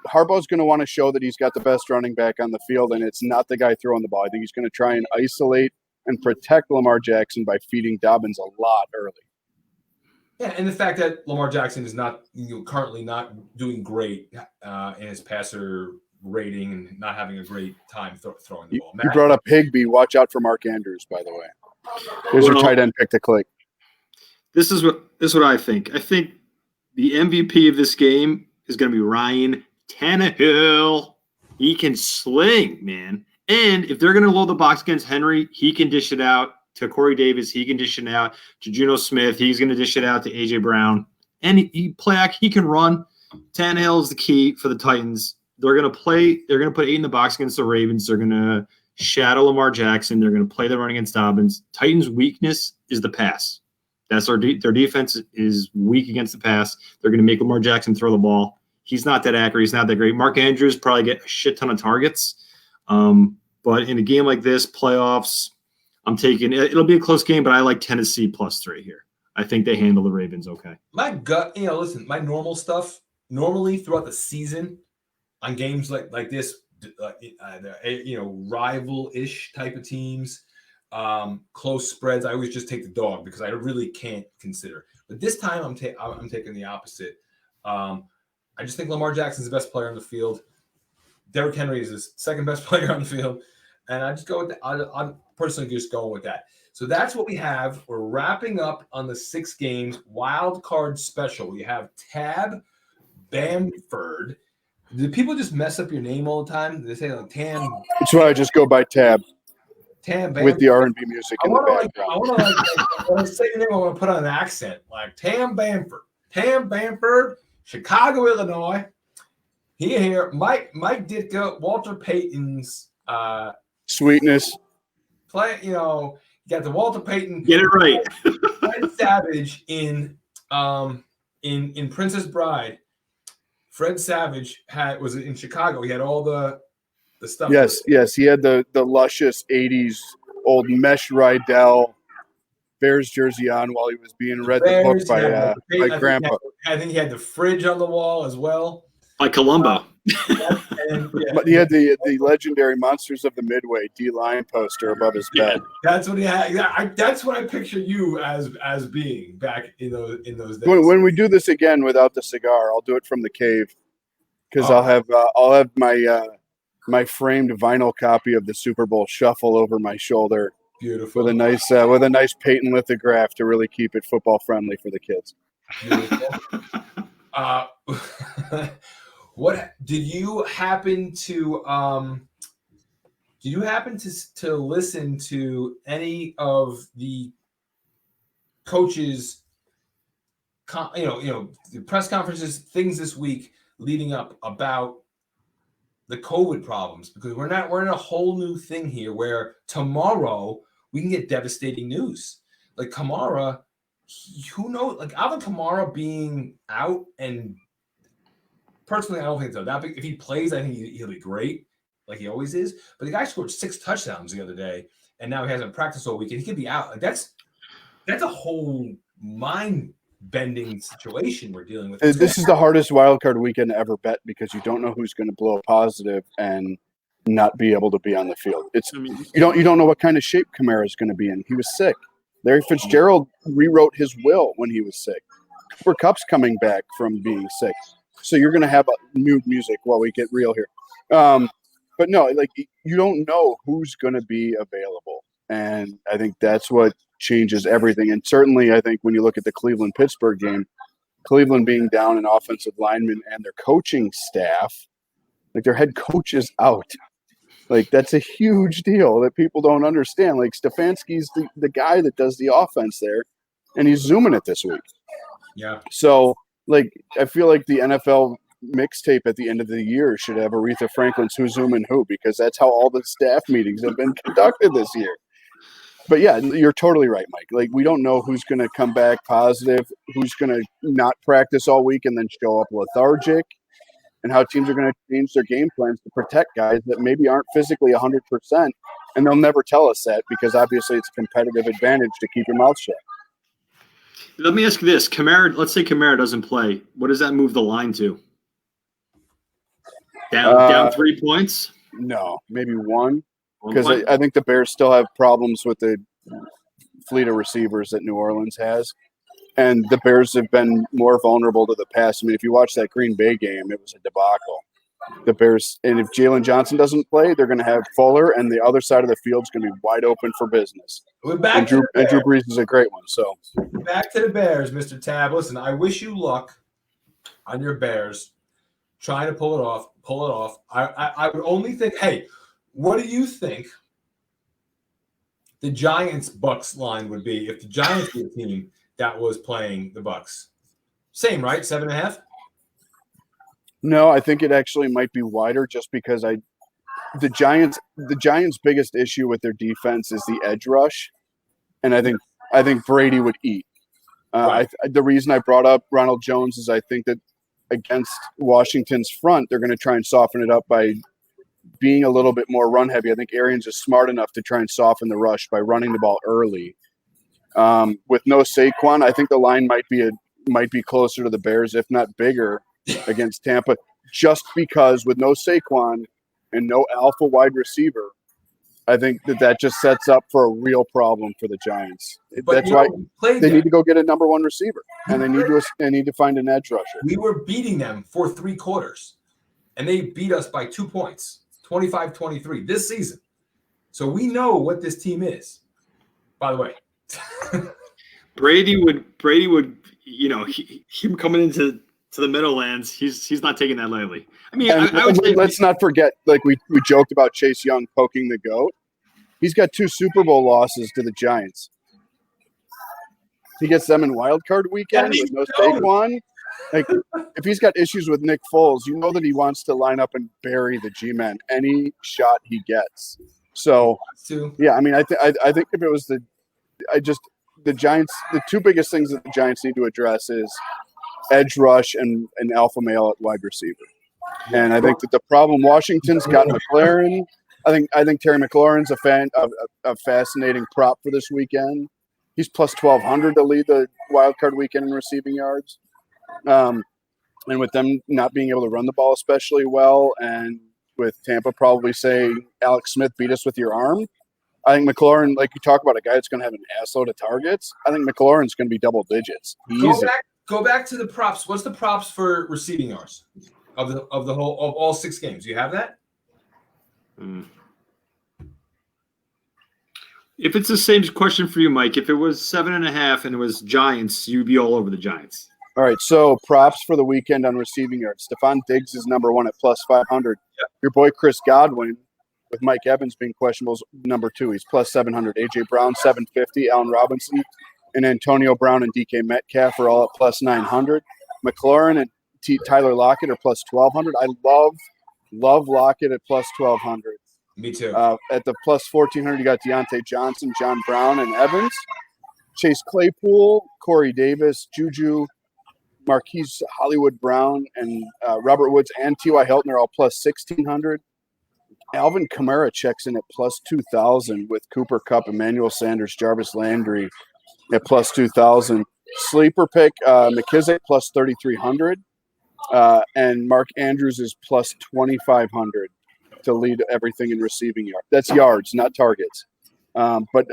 Harbaugh's going to want to show that he's got the best running back on the field, and it's not the guy throwing the ball. I think he's going to try and isolate and protect Lamar Jackson by feeding Dobbins a lot early. Yeah, and the fact that Lamar Jackson is not currently not doing great in his passer rating and not having a great time throwing the ball. You brought up Higbee. Watch out for Mark Andrews, by the way. There's your tight end pick to click. This is what I think. I think the MVP of this game is going to be Ryan Tannehill. He can sling, man. And if they're going to load the box against Henry, he can dish it out to Corey Davis. He can dish it out to Geno Smith. He's going to dish it out to A.J. Brown. And he can run. Tannehill is the key for the Titans. They're going to put 8 in the box against the Ravens. They're going to shadow Lamar Jackson. They're going to play the run against Dobbins. Titans' weakness is the pass. That's their defense is weak against the pass. They're going to make Lamar Jackson throw the ball. He's not that accurate. He's not that great. Mark Andrews probably get a shit ton of targets. But in a game like this, playoffs, it'll be a close game, but I like Tennessee +3 here. I think they handle the Ravens okay. My gut, listen, my normal stuff, normally throughout the season on games like this, rival-ish type of teams, close spreads, I always just take the dog because I really can't consider. But this time I'm taking the opposite. I just think Lamar Jackson's the best player on the field. Derrick Henry is his second best player on the field. And I just go with that. I'm personally just going with that. So that's what we have. We're wrapping up on the 6 games wild card special. We have Tab Bamford. Do people just mess up your name all the time? Do they say like Tam? That's why I just go by Tab Tam Bamford with the R&B music in the background. I want to when I say your name, I want to put on an accent like Tam Bamford. Tam Bamford, Chicago, Illinois. Here, Mike Ditka, Walter Payton's Sweetness. Play, you got the Walter Payton. Get it right. Fred Savage in Princess Bride. Fred Savage was in Chicago. He had all the stuff. Yes. He had the luscious 80s old mesh Rydell Bears jersey on while he was being read the book by Grandpa. I think he had the fridge on the wall as well. By Columbo. But he had the legendary Monsters of the Midway D-line poster above his bed. That's what he had. Yeah, that's what I picture you as being back in those days. When we do this again without the cigar, I'll do it from the cave because I'll have my framed vinyl copy of the Super Bowl Shuffle over my shoulder. Beautiful. With a nice Peyton lithograph to really keep it football friendly for the kids. Beautiful. What did you happen to listen to any of the coaches the press conferences, things this week leading up about the COVID problems? Because we're in a whole new thing here where tomorrow we can get devastating news. Like Kamara, who knows? Like Alvin Kamara being out, and personally, I don't think so. That big, if he plays, I think he'll be great, like he always is. But the guy scored 6 touchdowns the other day, and now he hasn't practiced all week, and he could be out. Like that's a whole mind-bending situation we're dealing with. This is the hardest wild card weekend to ever bet because you don't know who's going to blow positive and not be able to be on the field. You don't know what kind of shape Kamara is going to be in. He was sick. Larry Fitzgerald rewrote his will when he was sick. Cooper Kupp's coming back from being sick. So you're going to have new music while we get real here. But no, like you don't know who's going to be available. And I think that's what changes everything. And certainly I think when you look at the Cleveland-Pittsburgh game, Cleveland being down an offensive lineman and their coaching staff, like their head coach is out. Like that's a huge deal that people don't understand. Like Stefanski's the guy that does the offense there, and he's zooming it this week. Yeah. So like I feel like the NFL mixtape at the end of the year should have Aretha Franklin's Who's Zooming Who, because that's how all the staff meetings have been conducted this year. But yeah, you're totally right, Mike. Like we don't know who's going to come back positive, who's going to not practice all week and then show up lethargic, and how teams are going to change their game plans to protect guys that maybe aren't physically 100%. And they'll never tell us that because obviously it's a competitive advantage to keep your mouth shut. Let me ask you this. Let's say Kamara doesn't play. What does that move the line to? Down 3 points? No, maybe 1. Because I think the Bears still have problems with the fleet of receivers that New Orleans has. And the Bears have been more vulnerable to the pass. I mean, if you watch that Green Bay game, it was a debacle. The Bears, and if Jalen Johnson doesn't play, they're going to have Fuller, and the other side of the field is going to be wide open for business. We're back and Drew Brees is a great one. So back to the Bears, Mr. Tab. Listen, I wish you luck on your Bears trying to pull it off. I would only think, hey, what do you think the Giants-Bucks line would be if the Giants were the team that was playing the Bucks? Same, right? 7.5? No, I think it actually might be wider just because the Giants' biggest issue with their defense is the edge rush, and I think Brady would eat. Right. The reason I brought up Ronald Jones is I think that against Washington's front, they're going to try and soften it up by being a little bit more run heavy. I think Arians is smart enough to try and soften the rush by running the ball early. With no Saquon, I think the line might be closer to the Bears, if not bigger, against Tampa, just because with no Saquon and no alpha wide receiver, I think that just sets up for a real problem for the Giants. That's why they need to go get a number 1 receiver, and they need to find an edge rusher. We were beating them for 3 quarters, and they beat us by 2 points, 25-23 this season. So we know what this team is. By the way, Brady would, him coming into the Meadowlands, he's not taking that lightly. I mean, I would say let's not forget, like we joked about Chase Young poking the goat. He's got 2 Super Bowl losses to the Giants. He gets them in wild card weekend with no Saquon. Like, if he's got issues with Nick Foles, you know that he wants to line up and bury the G-men any shot he gets. So, yeah, I mean, I think if it was the Giants, the 2 biggest things that the Giants need to address is edge rush and an alpha male at wide receiver. And I think that the problem, Washington's got McLaurin. I think Terry McLaurin's a fascinating prop for this weekend. He's plus 1,200 to lead the wild card weekend in receiving yards. And with them not being able to run the ball especially well, and with Tampa probably saying, Alex Smith, beat us with your arm, I think McLaurin, like you talk about a guy that's going to have an assload of targets, I think McLaurin's going to be double digits. Go back to the props. What's the props for receiving yards of all 6 games? Do you have that? If it's the same question for you, Mike, if it was 7.5 and it was Giants, you'd be all over the Giants. All right, so props for the weekend on receiving yards. Stephon Diggs is number 1 at plus 500. Yep. Your boy Chris Godwin, with Mike Evans being questionable, is number 2. He's plus 700. A.J. Brown, 750. Allen Robinson and Antonio Brown and DK Metcalf are all at plus 900. McLaurin and Tyler Lockett are plus 1,200. I love Lockett at plus 1,200. Me too. At the plus 1,400, you got Deontay Johnson, John Brown, and Evans. Chase Claypool, Corey Davis, Juju, Marquise Hollywood Brown, and Robert Woods and T.Y. Hilton are all plus 1,600. Alvin Kamara checks in at plus 2,000 with Cooper Kupp, Emmanuel Sanders, Jarvis Landry at plus 2,000. Sleeper pick, McKissick plus 3,300. And Mark Andrews is plus 2,500 to lead everything in receiving yards. That's yards, not targets. But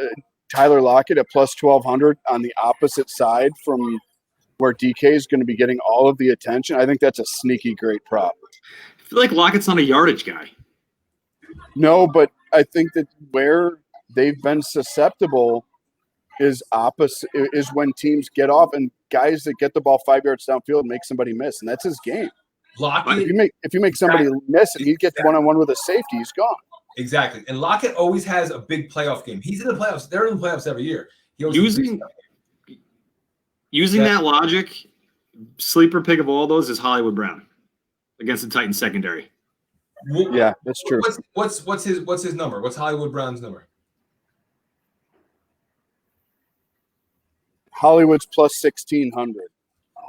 Tyler Lockett at plus 1,200 on the opposite side from where DK is going to be getting all of the attention. I think that's a sneaky great prop. I feel like Lockett's not a yardage guy. No, but I think that where they've been susceptible is when teams get off and guys that get the ball 5 yards downfield make somebody miss, and that's his game. Lockett, if you make somebody miss and he gets one-on-one with a safety, he's gone. Exactly. And Lockett always has a big playoff game. He's in the playoffs. They're in the playoffs every year. Using that logic, sleeper pick of all those is Hollywood Brown against the Titans secondary. Yeah, that's true. What's his number? What's Hollywood Brown's number? Hollywood's plus 1,600.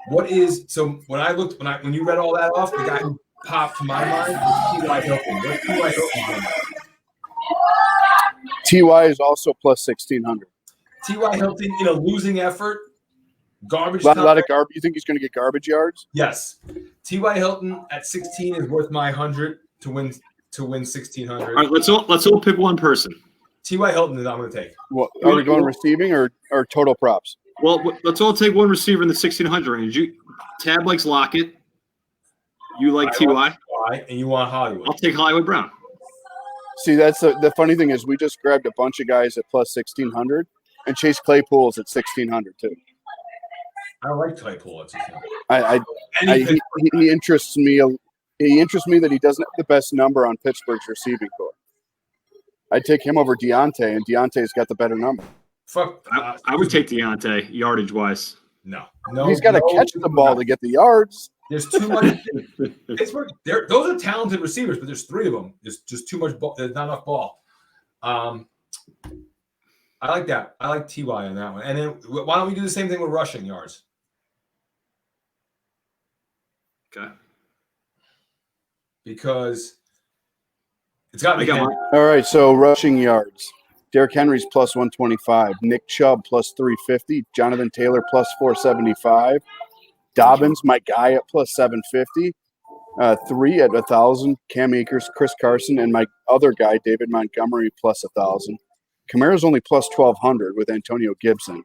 When you read all that off, the guy who popped to my mind was T.Y. Hilton. What's T.Y. Hilton's number? T.Y. is also plus 1,600. T.Y. Hilton in a losing effort, garbage. A lot of garbage. You think he's going to get garbage yards? Yes. T.Y. Hilton at 16 is worth my 100 to win 1,600. All right, let's all pick one person. T.Y. Hilton is I'm going to take. What, are we going receiving or total props? Well, let's all take one receiver in the 1,600 range. Tab likes Lockett. You like T.Y. And you want Hollywood. I'll take Hollywood Brown. See, that's the funny thing is we just grabbed a bunch of guys at plus 1,600, and Chase Claypool's at 1,600 too. I like Claypool at 1,600. He interests me. He interests me that he doesn't have the best number on Pittsburgh's receiving corps. I'd take him over Deontay, and Deontay's got the better number. I would take Deontay yardage wise. No, he's got to catch the ball to get the yards. There's too much. Pittsburgh. Those are talented receivers, but there's 3 of them. There's just too much ball. There's not enough ball. I like that. I like Ty on that one. And then why don't we do the same thing with rushing yards? Okay. Because it's got to be. All right, so rushing yards. Derrick Henry's plus 125. Nick Chubb plus 350. Jonathan Taylor plus 475. Dobbins, my guy, at plus 750. 3 at 1,000. Cam Akers, Chris Carson, and my other guy, David Montgomery, plus 1,000. Kamara's only plus 1,200 with Antonio Gibson.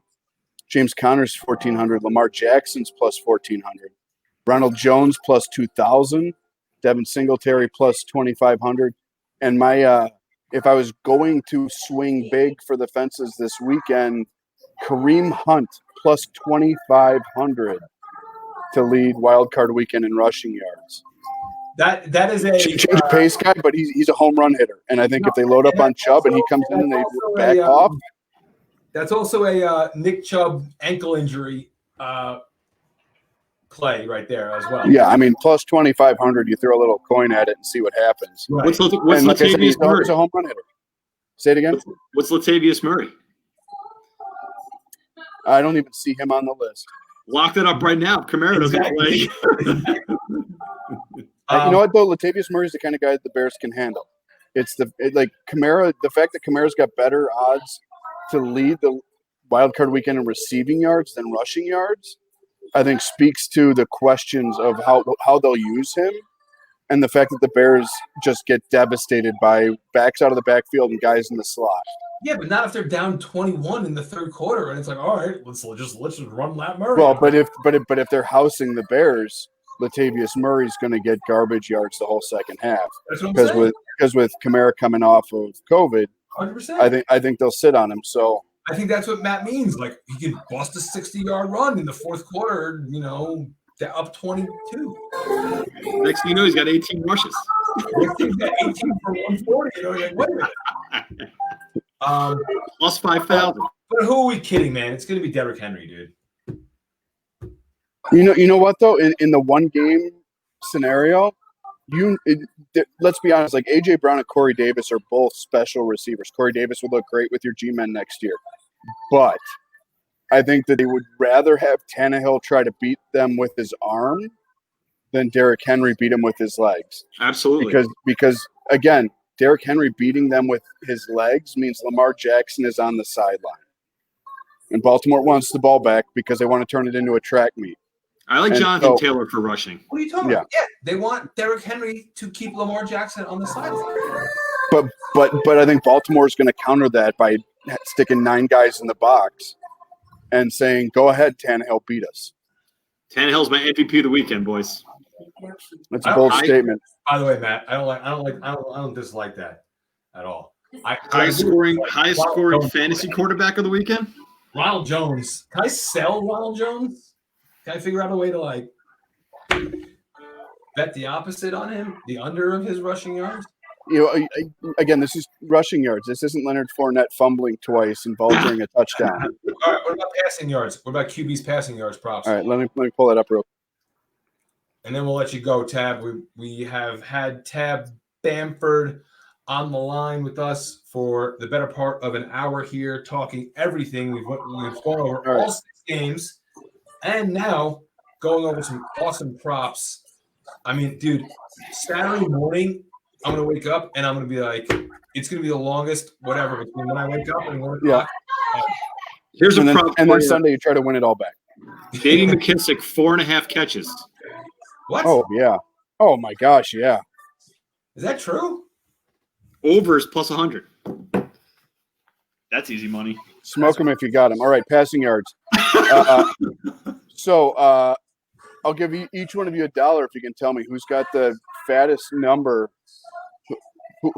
James Conner's 1,400. Lamar Jackson's plus 1,400. Ronald Jones plus 2,000. Devin Singletary plus 2,500. And my if I was going to swing big for the fences this weekend, Kareem Hunt plus 2,500 to lead wild card weekend in rushing yards. That is a Change of pace guy, but he's a home run hitter. And I think if they load up on Chubb and he comes in and they back off. That's also a Nick Chubb ankle injury play right there as well. Yeah, I mean, plus 2,500, you throw a little coin at it and see what happens. Right. What's And like I said, he's always a home run hitter. Say it again. What's Latavius Murray? I don't even see him on the list. Locked it up right now. Kamara doesn't play. You know what, though? Latavius Murray's the kind of guy that the Bears can handle. It's like Kamara, the fact that Kamara's got better odds to lead the wild card weekend in receiving yards than rushing yards, I think speaks to the questions of how they'll use him, and the fact that the Bears just get devastated by backs out of the backfield and guys in the slot. Yeah, but not if they're down 21 in the third quarter and it's like, all right, let's just run Lat Murray. Well, but if they're housing the Bears, Latavius Murray's going to get garbage yards the whole second half. That's what I'm saying. Because with Kamara coming off of COVID, 100%. I think they'll sit on him. So I think that's what Matt means. Like, he could bust a 60-yard run in the fourth quarter, they're up 22. Next thing you know, he's got 18 rushes. He's got 18 for 140. Like, wait a minute. Plus 5,000. But who are we kidding, man? It's going to be Derrick Henry, dude. you know what though, in the one game scenario, let's be honest, like AJ Brown and Corey Davis are both special receivers. Corey Davis would look great with your G-men next year, but I think that they would rather have Tannehill try to beat them with his arm than Derrick Henry beat him with his legs. Absolutely. Because again, Derrick Henry beating them with his legs means Lamar Jackson is on the sideline. And Baltimore wants the ball back because they want to turn it into a track meet. I like Jonathan Taylor for rushing. What are you talking about? Yeah, they want Derrick Henry to keep Lamar Jackson on the sideline. But I think Baltimore is going to counter that by sticking 9 guys in the box and saying, "Go ahead, Tannehill, beat us." Tannehill's my MVP of the weekend, boys. That's a bold statement. By the way, Matt, I don't dislike that at all. Highest scoring fantasy quarterback of the weekend? Ronald Jones. Can I sell Ronald Jones? Can I figure out a way to bet the opposite on him, the under of his rushing yards? Again, this is rushing yards. This isn't Leonard Fournette fumbling twice and vulturing a touchdown. All right, what about passing yards? What about QB's passing yards props? All right, let me pull that up real quick. And then we'll let you go, Tab. We have had Tab Bamford on the line with us for the better part of an hour here, talking everything. We've gone over all 6 games, and now going over some awesome props. I mean, dude, Saturday morning, I'm going to wake up, and I'm going to be like, it's going to be the longest whatever between when I wake up and 1 o'clock. Yeah. Here's a prop. And then Sunday, you try to win it all back. J.D. McKissick, 4.5 catches. What? Oh, yeah. Oh, my gosh, yeah. Is that true? Overs plus 100. That's easy money. Smoke them if you got them. All right, passing yards. So I'll give each one of you $1 if you can tell me who's got the fattest number.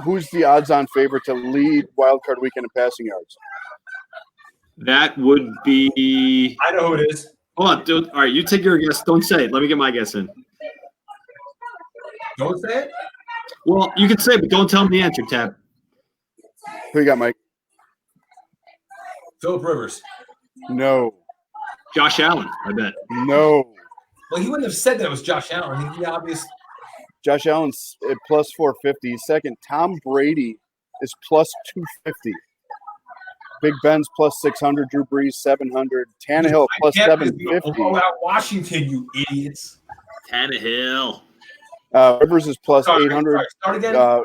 Who's the odds-on favorite to lead wild card weekend in passing yards? That would be. I know who it is. Hold on, dude. All right, you take your guess. Don't say it. Let me get my guess in. Don't say it? Well, you can say it, but don't tell me the answer, Tab. Who you got, Mike? Phillip Rivers. No. Josh Allen, I bet. No. Well, he wouldn't have said that it was Josh Allen. He obvious. Josh Allen's at plus 450. Second, Tom Brady is plus 250. Big Ben's plus 600. Drew Brees 700. Tannehill plus 750. Out Washington, you idiots. Tannehill. Rivers is plus 800. Start again.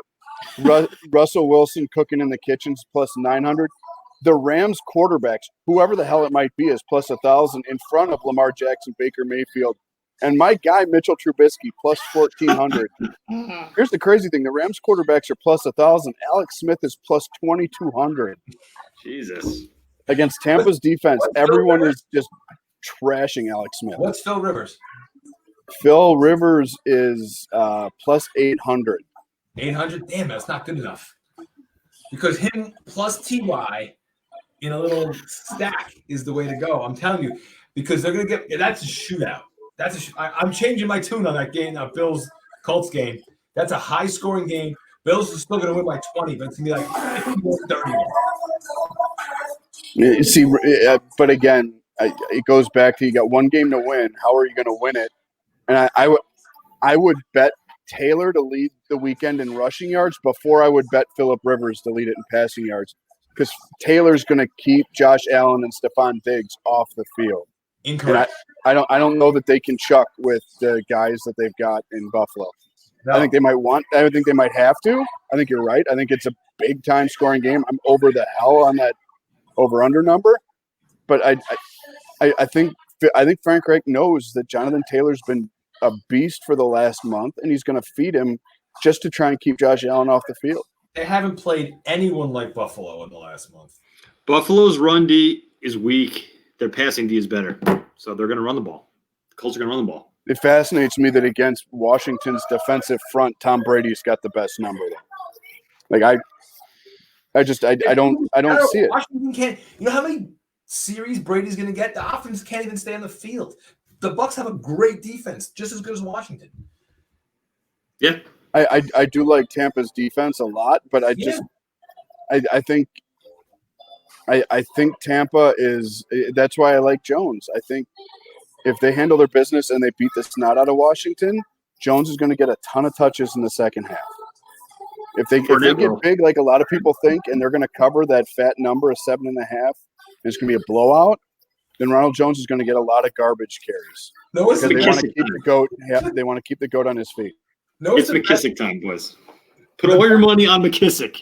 Russell Wilson cooking in the kitchen's plus 900. The Rams quarterbacks, whoever the hell it might be, is plus 1,000 in front of Lamar Jackson, Baker Mayfield, and my guy Mitchell Trubisky plus 1,400. Here's the crazy thing: the Rams quarterbacks are plus 1,000. Alex Smith is plus 2,200. Jesus. Against Tampa's defense, everyone is just trashing Alex Smith. What's Phil Rivers? Phil Rivers is plus 800. 800? Damn, that's not good enough. because him plus Ty in a little stack is the way to go. I'm telling you, because they're gonna get that's a shootout. I'm changing my tune on that game, Bills Colts game. That's a high scoring game. Bills are still gonna win by 20, but it's gonna be like 51-31. You see, but again, it goes back to you got one game to win. How are you going to win it? And I would bet Taylor to lead the weekend in rushing yards before I would bet Phillip Rivers to lead it in passing yards, because Taylor's going to keep Josh Allen and Stephon Diggs off the field. Incorrect. And I don't know that they can chuck with the guys that they've got in Buffalo. No. I think they might have to. I think you're right. I think it's a big time scoring game. I'm over the hell on that over-under number, but I think Frank Reich knows that Jonathan Taylor's been a beast for the last month, and he's going to feed him just to try and keep Josh Allen off the field. They haven't played anyone like Buffalo in the last month. Buffalo's run D is weak. Their passing D is better, so they're going to run the ball. The Colts are going to run the ball. It fascinates me that against Washington's defensive front, Tom Brady's got the best number there. Like I don't see it. Washington can't. You know how many series Brady's going to get? The offense can't even stay on the field. The Bucs have a great defense, just as good as Washington. Yeah, I do like Tampa's defense a lot, but I think Tampa is. That's why I like Jones. I think if they handle their business and they beat the snot out of Washington, Jones is going to get a ton of touches in the second half. If they get big, like a lot of people think, and they're going to cover that fat number of 7.5, and it's going to be a blowout, then Ronald Jones is going to get a lot of garbage carries. Because they want to keep the goat. Yeah, they want to keep the goat on his feet. It's McKissick time, boys. Put all your money on McKissick.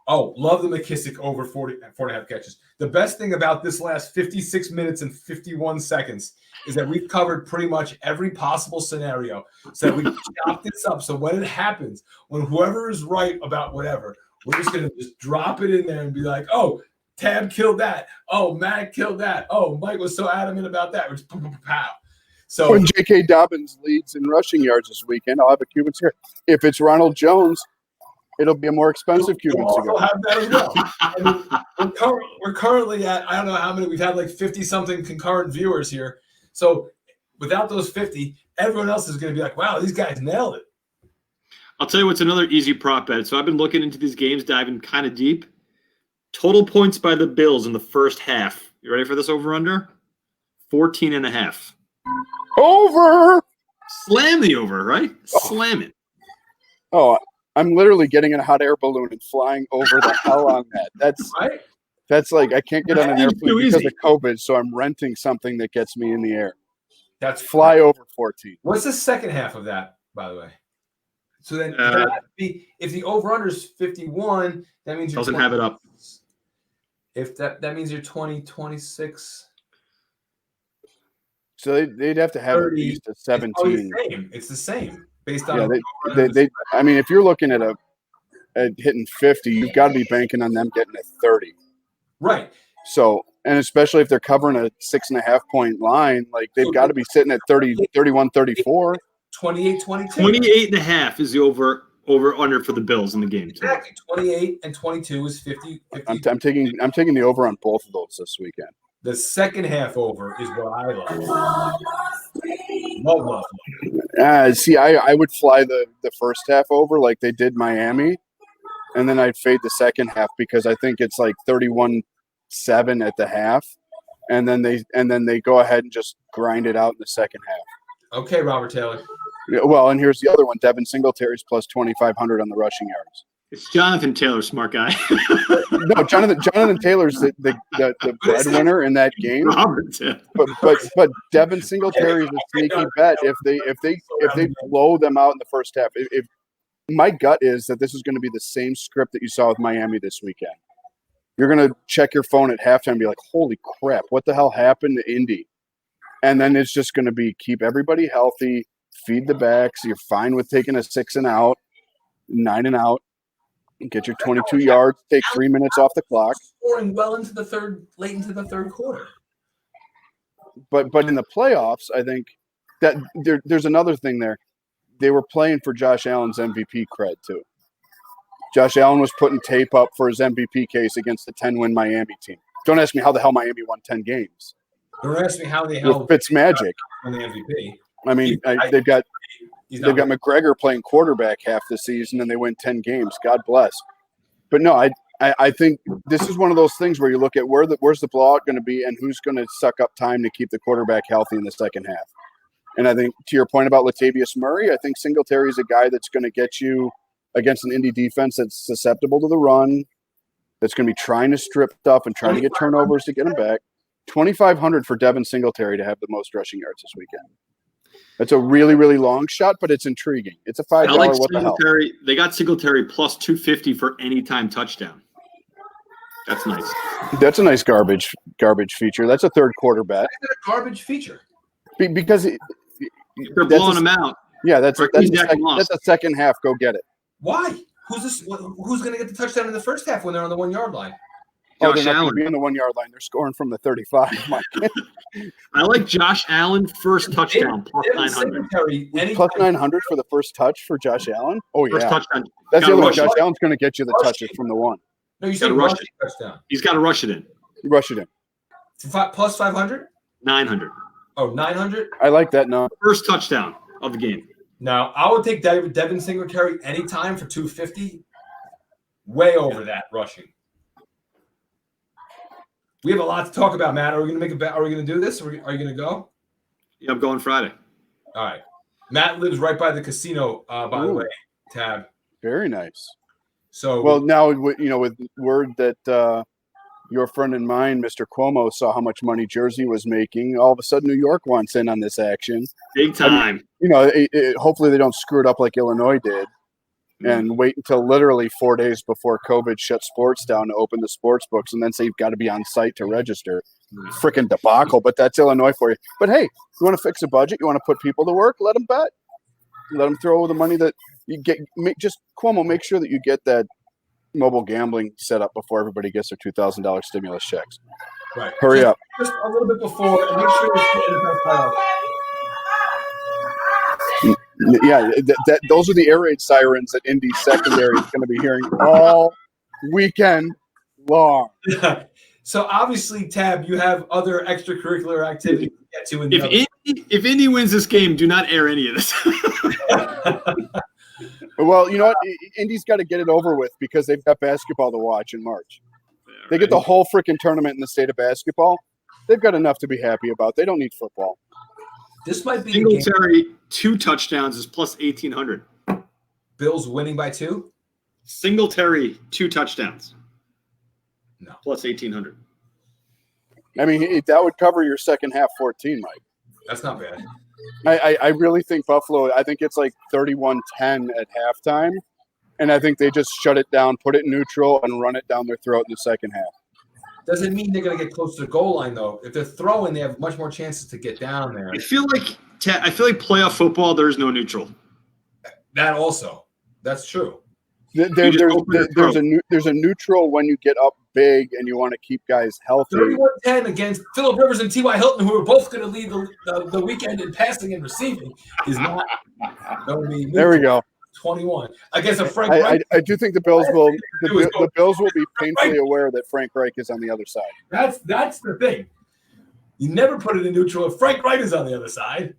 Oh, love the McKissick over 4.5 catches. The best thing about this last 56 minutes and 51 seconds is that we've covered pretty much every possible scenario. So that we chop this up. So when it happens, when whoever is right about whatever, we're just going to just drop it in there and be like, oh, Tab killed that. Oh, Matt killed that. Oh, Mike was so adamant about that. We're just pow. So when J.K. Dobbins leads in rushing yards this weekend, I'll have a Cuban cigar. If it's Ronald Jones, it'll be a more expensive Cuban cigar. We'll have that as well. I mean, we're currently at, I don't know how many, we've had like 50-something concurrent viewers here. So without those 50, everyone else is going to be like, wow, these guys nailed it. I'll tell you what's another easy prop bet. So I've been looking into these games, diving kind of deep. Total points by the Bills in the first half. You ready for this over-under? 14.5. Over! Slam the over, right? Slam it. Oh, I'm literally getting in a hot air balloon and flying over the hell on that. That's like I can't get on an airplane because of COVID, so I'm renting something that gets me in the air. That's fly over 14. What's the second half of that, by the way? So then if the over-under is 51, that means you're doesn't have it up. If that means you're 20, 26. So they'd have to have 30, at least a 17. It's the same based on. Yeah, I mean, if you're looking at hitting 50, you've got to be banking on them getting a 30. Right. So, and especially if they're covering a 6.5 point line, like they've got to be sitting at 30, 31, 34. 28, 22. 28.5 is the over under for the Bills in the game. Exactly. 28 and 22 is 50. I'm taking the over on both of those this weekend. The second half over is what I love. See, I would fly the first half over like they did Miami, and then I'd fade the second half because I think it's like 31-7 at the half, and then they go ahead and just grind it out in the second half. Okay, Robert Taylor. Yeah, well, and here's the other one: Devin Singletary's plus 2,500 on the rushing yards. It's Jonathan Taylor, smart guy. No, Jonathan Taylor's the breadwinner in that game. But Devin Singletary is a sneaky bet if they blow them out in the first half. If my gut is that this is going to be the same script that you saw with Miami this weekend. You're going to check your phone at halftime and be like, holy crap, what the hell happened to Indy? And then it's just going to be keep everybody healthy, feed the backs. You're fine with taking a 6 and out, 9 and out. Get your 22 yards, take 3 minutes off the clock. Scoring well into the late into the third quarter. But in the playoffs, I think that there's another thing there. They were playing for Josh Allen's MVP cred too. Josh Allen was putting tape up for his MVP case against the 10-win Miami team. Don't ask me how the hell Miami won 10 games. Don't ask me how the hell Fitzmagic won the MVP. I mean, they've got McGregor playing quarterback half the season, and they win 10 games. God bless. But no, I think this is one of those things where you look at where's the blowout going to be and who's going to suck up time to keep the quarterback healthy in the second half. And I think to your point about Latavius Murray, I think Singletary is a guy that's going to get you against an Indy defense that's susceptible to the run, that's going to be trying to strip stuff and trying to get turnovers to get him back. 2,500 for Devin Singletary to have the most rushing yards this weekend. That's a really, really long shot, but it's intriguing. It's a $5. Like what the hell? They got Singletary plus 250 for anytime touchdown. That's nice. That's a nice garbage feature. That's a third quarter bet. Why is it a garbage feature? Because they're blowing them out. Yeah, that's a second half. Go get it. Why? Who's going to get the touchdown in the first half when they're on the 1 yard line? They're not going to be on the 1 yard line. They're scoring from the 35. I like Josh Allen first touchdown plus 900. Plus 900 for the first touch for Josh Allen. Oh yeah, first touchdown. That's the other one. Josh Allen's going to get you the touches from the one. No, you said rush touchdown. He's got to rush it in. Rush it in. Plus 500. 900. Oh, 900. I like that number. First touchdown of the game. Now I would take Devin Singletary anytime for 250. Way over that rushing. We have a lot to talk about, Matt. Are we going to make a bet? Are we going to do this? Are you going to go? Yeah, I'm going Friday. All right. Matt lives right by the casino, by the way, Tab. Very nice. So, well, now, with word that your friend and mine, Mr. Cuomo, saw how much money Jersey was making, all of a sudden New York wants in on this action. Big time. I mean, hopefully they don't screw it up like Illinois did. And wait until literally 4 days before COVID shut sports down to open the sports books and then say you've got to be on site to register. Freaking debacle, but that's Illinois for you. But hey, you want to fix a budget? You want to put people to work? Let them bet. Let them throw the money that you get. Cuomo, make sure that you get that mobile gambling set up before everybody gets their $2,000 stimulus checks. Right. Hurry up. Just a little bit before and make sure you're yeah, those are the air raid sirens that Indy secondary is going to be hearing all weekend long. So obviously, Tab, you have other extracurricular activities to get to. If Indy wins this game, do not air any of this. Well, you know what? Indy's got to get it over with because they've got basketball to watch in March. They get the whole freaking tournament in the state of basketball. They've got enough to be happy about. They don't need football. This might be Singletary 2 touchdowns is plus 1,800. Bills winning by 2. Singletary 2 touchdowns. No, plus 1,800. I mean, that would cover your second half 14, Mike. That's not bad. I really think Buffalo. I think it's like 31-10 at halftime, and I think they just shut it down, put it in neutral, and run it down their throat in the second half. Doesn't mean they're going to get close to the goal line, though. If they're throwing, they have much more chances to get down there. I feel like playoff football, there's no neutral. That also. That's true. There's a neutral when you get up big and you want to keep guys healthy. 31-10 against Phillip Rivers and T.Y. Hilton, who are both going to lead the weekend in passing and receiving, is not going to be neutral. There we go. 21 against a Frank Reich. I do think the Bills will. The Bills will be painfully aware that Frank Reich is on the other side. That's the thing. You never put it in neutral if Frank Reich is on the other side.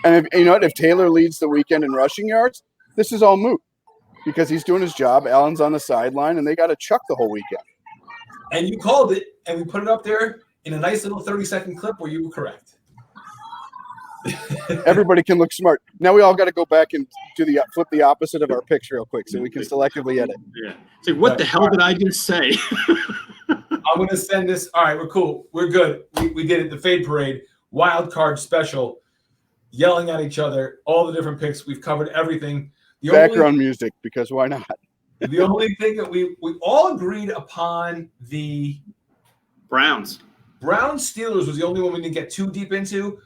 And if Taylor leads the weekend in rushing yards, this is all moot because he's doing his job. Allen's on the sideline, and they got to chuck the whole weekend. And you called it, and we put it up there in a nice little 30-second clip where you were correct. Everybody can look smart. Now we all got to go back and flip the opposite of our picture real quick so we can selectively edit. Yeah. It's like, what the hell did I just say? I'm going to send this. All right, we're cool. We're good. We did it. The Fade Parade, wild card special, yelling at each other, all the different picks. We've covered everything. Background music, because why not? The only thing that we all agreed upon the Browns Steelers was the only one we didn't get too deep into.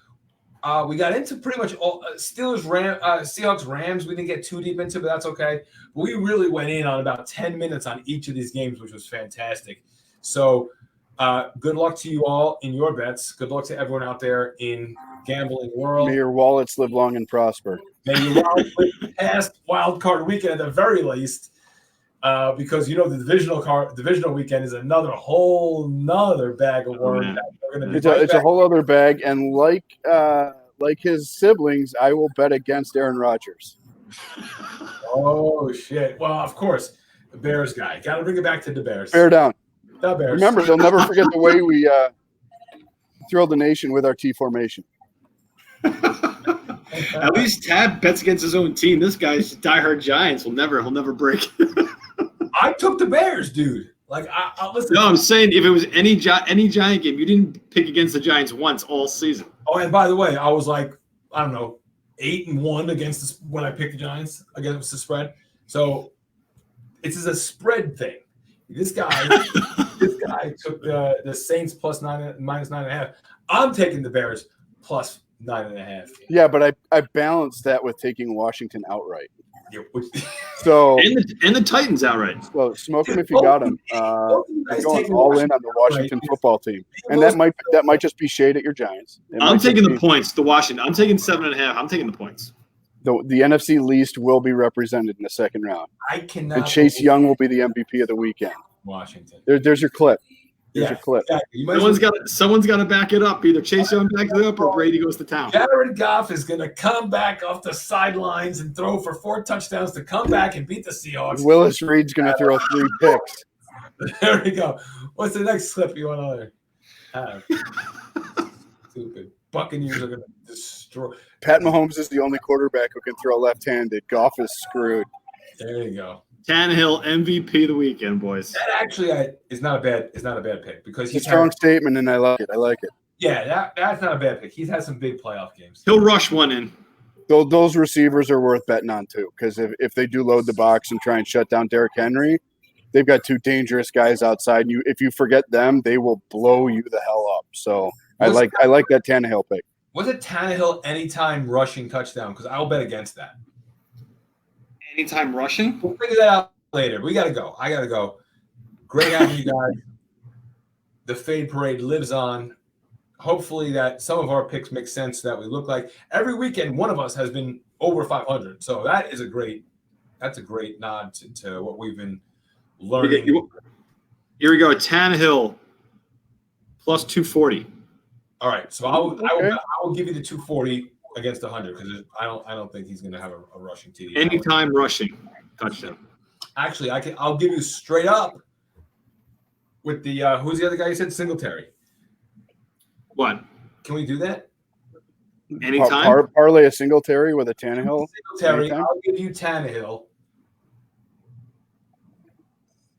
We got into pretty much all Steelers, Seahawks, Rams. We didn't get too deep into, but that's okay. But we really went in on about 10 minutes on each of these games, which was fantastic. So good luck to you all in your bets. Good luck to everyone out there in gambling world. May your wallets live long and prosper. May your wallets live past wild card weekend at the very least. because the divisional weekend is another whole nother bag of worms. It's a whole other bag, and like his siblings, I will bet against Aaron Rodgers. Oh shit! Well, of course, the Bears guy. Got to bring it back to the Bears. Bear down. The Bears. Remember, they'll never forget the way we thrilled the nation with our T formation. At least Tab bets against his own team. This guy's diehard Giants. He'll never break. I took the Bears, dude. Like, I listen. No, I'm saying if it was any Giant game, you didn't pick against the Giants once all season. Oh, and by the way, I was like, I don't know, 8-1 against when I picked the Giants against the spread. So it's a spread thing. This guy took the Saints minus 9.5. I'm taking the Bears plus 9.5. Yeah, but I balanced that with taking Washington outright. Yeah, so and the Titans outright. So smoke them if you got them. I'm going all in on the Washington football team, and that might just be shade at your Giants. I'm taking the points. The Washington. I'm taking 7.5. I'm taking the points. The NFC least will be represented in the second round. I cannot. And Chase Young will be the MVP of the weekend. Washington. There's your clip. There's your clip. Exactly. Someone's got to back it up. Either Chase Young backs it up or Brady goes to town. Jared Goff is going to come back off the sidelines and throw for 4 touchdowns to come back and beat the Seahawks. Willis Reed's going to throw 3 picks. There we go. What's the next clip you want to Stupid. Buccaneers are going to destroy. Pat Mahomes is the only quarterback who can throw left-handed. Goff is screwed. There you go. Tannehill MVP of the weekend, boys. That actually is not a bad pick because he's a strong statement, and I like it. Yeah, that's not a bad pick. He's had some big playoff games. He'll rush one in. Those receivers are worth betting on too, because if they do load the box and try and shut down Derrick Henry, they've got 2 dangerous guys outside. And if you forget them, they will blow you the hell up. So I like that Tannehill pick. Was it Tannehill anytime rushing touchdown? Because I'll bet against that. Anytime rushing? We'll figure that out later. We got to go. I got to go. Great having you guys. The Fade Parade lives on. Hopefully that some of our picks make sense that we look like. Every weekend, one of us has been over 500. So that's a great nod to what we've been learning. Here we go. Tannehill plus 240. All right. So I will give you the 240 against 100 because I don't think he's going to have a rushing TD. Anytime rushing touchdown. Actually, I'll give you straight up with the who's the other guy you said Singletary. What? Can we do that? Anytime. Parlay a Singletary with a Tannehill. Singletary. I'll give you Tannehill.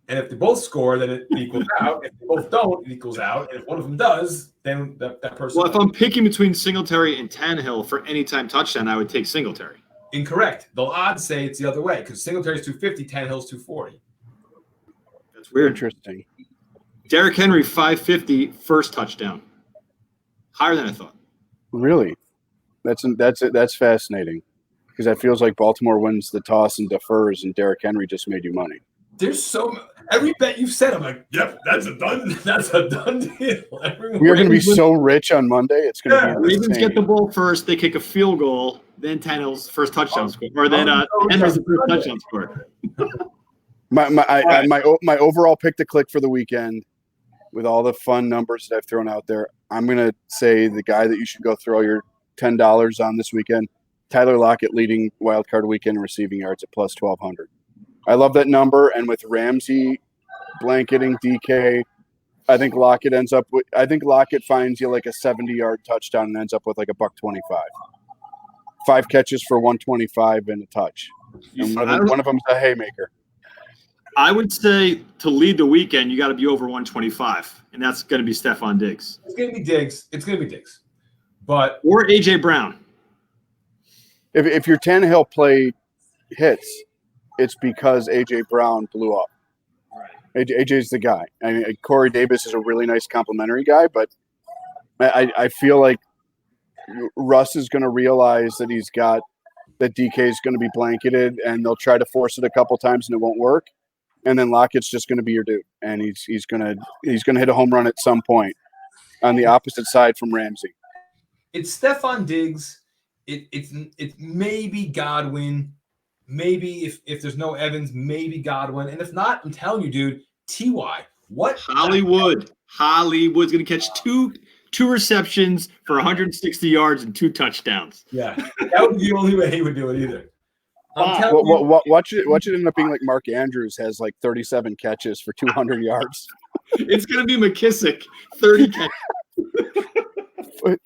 And if they both score, then it equals out. If they both don't, it equals out. And if one of them does, then that person. Well, if I'm picking between Singletary and Tannehill for anytime touchdown, I would take Singletary. Incorrect. The odds say it's the other way because Singletary's 250, Tannehill's 240. That's weird. Interesting. Derrick Henry 550 first touchdown. Higher than I thought. Really? That's fascinating because that feels like Baltimore wins the toss and defers, and Derrick Henry just made you money. There's every bet you've said, I'm like, yep, that's a done deal. We are going to be so rich on Monday. It's going to be Ravens get the ball first. They kick a field goal. Then Tannehill's first touchdown score, or then Henry's the first touchdown score. My overall pick to click for the weekend, with all the fun numbers that I've thrown out there, I'm going to say the guy that you should go throw your $10 on this weekend, Tyler Lockett leading wildcard weekend receiving yards at plus 1,200. I love that number, and with Ramsey blanketing DK, I think Lockett finds you like a 70-yard touchdown and ends up with like a $125. 5 catches for 125 and a touch. And one of them's a haymaker. I would say to lead the weekend, you got to be over 125, and that's going to be Stephon Diggs. It's going to be Diggs. Or A.J. Brown. If your Tannehill play hits, it's because A.J. Brown blew up. Right. AJ's the guy. I mean, Corey Davis is a really nice complimentary guy, but I feel like Russ is going to realize that that DK is going to be blanketed, and they'll try to force it a couple times and it won't work. And then Lockett's just going to be your dude, and he's going to hit a home run at some point on the opposite side from Ramsey. It's Stephon Diggs. It's maybe Godwin. maybe if there's no Evans, maybe Godwin. And if not, I'm telling you, dude, T.Y. What? Hollywood's going to catch two receptions for 160 yards and 2 touchdowns. Yeah, that would be the only way he would do it either. I'm telling you, watch it end up being like Mark Andrews has like 37 catches for 200 yards. It's going to be McKissick, 30 catches.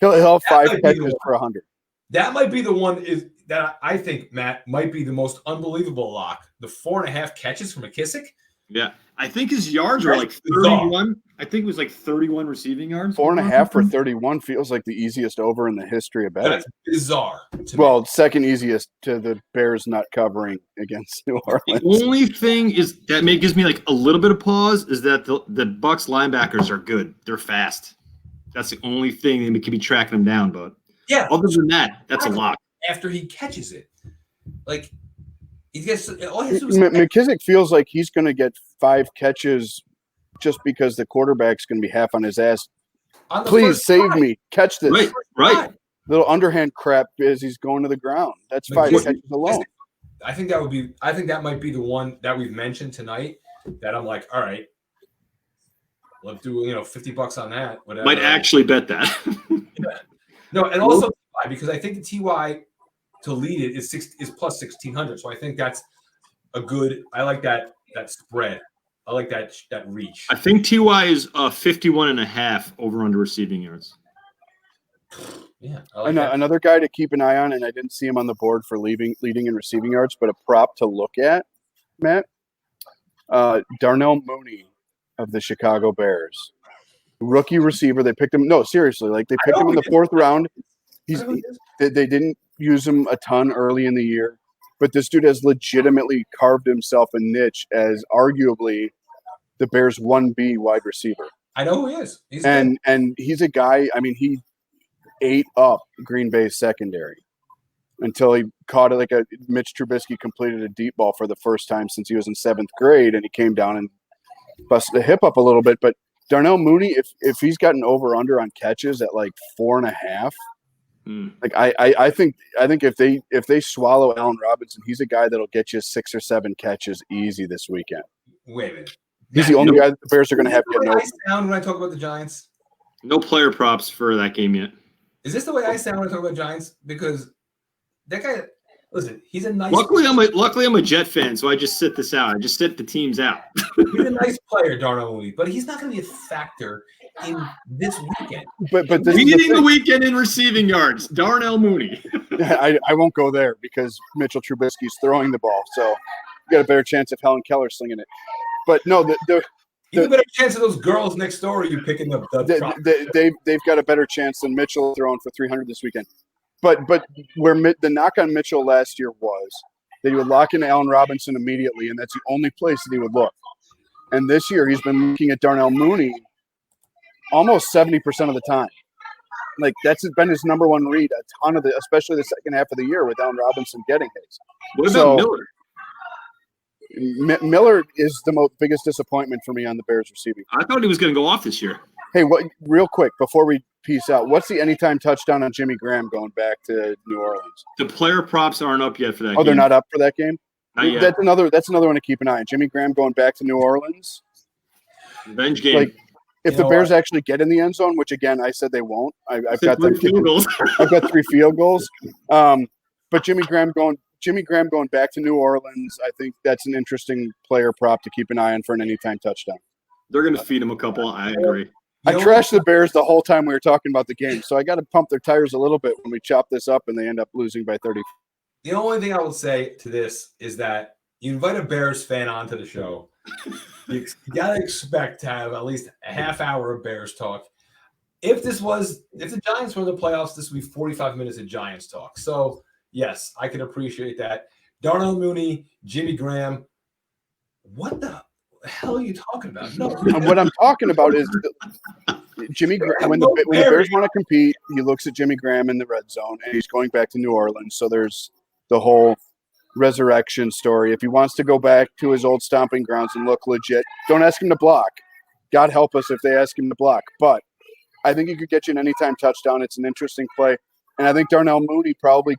He'll have 5 catches for 100. That might be the one that I think, Matt, might be the most unbelievable lock. The 4.5 catches from McKissick. Yeah. I think his yards were like 31. I think it was like 31 receiving yards. 4.5 for 31 feels like the easiest over in the history of betting. That's bizarre. Well, second easiest to the Bears not covering against New Orleans. The only thing is that gives me like a little bit of pause is that the Bucs linebackers are good. They're fast. That's the only thing they could be tracking them down. But yeah, other than that, that's a lock. After he catches it, like he gets all his. McKissick feels like he's going to get 5 catches just because the quarterback's going to be half on his ass. Please save me. Catch this. Right. Little underhand crap as he's going to the ground. That's 5 catches alone. I think that might be the one that we've mentioned tonight that I'm like, all right, let's do $50 on that. Whatever. Might actually bet that. Yeah. No, and also because I think the TY to lead it is plus 1,600. So I think that's a good. I like that spread. I like that reach. I think TY is 51.5 over under receiving yards. Yeah. Another guy to keep an eye on, and I didn't see him on the board for leading in receiving yards, but a prop to look at, Matt. Darnell Mooney of the Chicago Bears. Rookie receiver. They picked him. No, seriously. Like they picked him in the 4th round. They didn't use him a ton early in the year, but this dude has legitimately carved himself a niche as arguably the Bears' 1B wide receiver. I know who he is. And he's a guy. I mean, he ate up Green Bay's secondary until he caught it like Mitch Trubisky completed a deep ball for the first time since he was in 7th grade, and he came down and busted the hip up a little bit. But Darnell Mooney, if he's gotten over under on catches at like 4.5. Like I think if they swallow Allen Robinson, he's a guy that'll get you 6 or 7 catches easy this weekend. Wait a minute. He's the only guy that the Bears are going to have getting over. I sound when I talk about the Giants? No player props for that game yet. Is this the way I sound when I talk about Giants? Because that guy, listen, he's a nice. Luckily, I'm a Jet fan, so I just sit this out. I just sit the teams out. He's a nice player, Darnell Mooney, but he's not going to be a factor in this weekend. But leading the weekend in receiving yards, Darnell Mooney. I won't go there because Mitchell Trubisky's throwing the ball, so you got a better chance of Helen Keller slinging it. But no, you have a better chance of those girls next door. You picking up they've got a better chance than Mitchell throwing for 300 this weekend. But where the knock on Mitchell last year was that he would lock in Allen Robinson immediately, and that's the only place that he would look. And this year he's been looking at Darnell Mooney almost 70% of the time. Like that's been his number one read a ton of especially the second half of the year with Allen Robinson getting his. What about Miller? Miller is the biggest disappointment for me on the Bears receiving. I thought he was going to go off this year. Hey, real quick before we peace out, what's the anytime touchdown on Jimmy Graham going back to New Orleans? The player props aren't up yet for that game. Oh, they're not up for that game? Not yet. That's another one to keep an eye on. Jimmy Graham going back to New Orleans. Revenge game. Like, if the Bears actually get in the end zone, which again I said they won't, I've got 3 field goals. I've got 3 field goals. But Jimmy Graham going back to New Orleans, I think that's an interesting player prop to keep an eye on for an anytime touchdown. They're going to feed him a couple. I agree. I trashed the Bears the whole time we were talking about the game, so I got to pump their tires a little bit when we chop this up and they end up losing by 30. The only thing I will say to this is that you invite a Bears fan onto the show. You got to expect to have at least a half hour of Bears talk. If the Giants were in the playoffs, this would be 45 minutes of Giants talk. So, yes, I can appreciate that. Darnell Mooney, Jimmy Graham, what the hell are you talking about? No. What I'm talking about is Jimmy Graham. When the Bears want to compete, he looks at Jimmy Graham in the red zone, and he's going back to New Orleans. So there's the whole resurrection story. If he wants to go back to his old stomping grounds and look legit, don't ask him to block. God help us if they ask him to block. But I think he could get you an anytime touchdown. It's an interesting play. And I think Darnell Mooney probably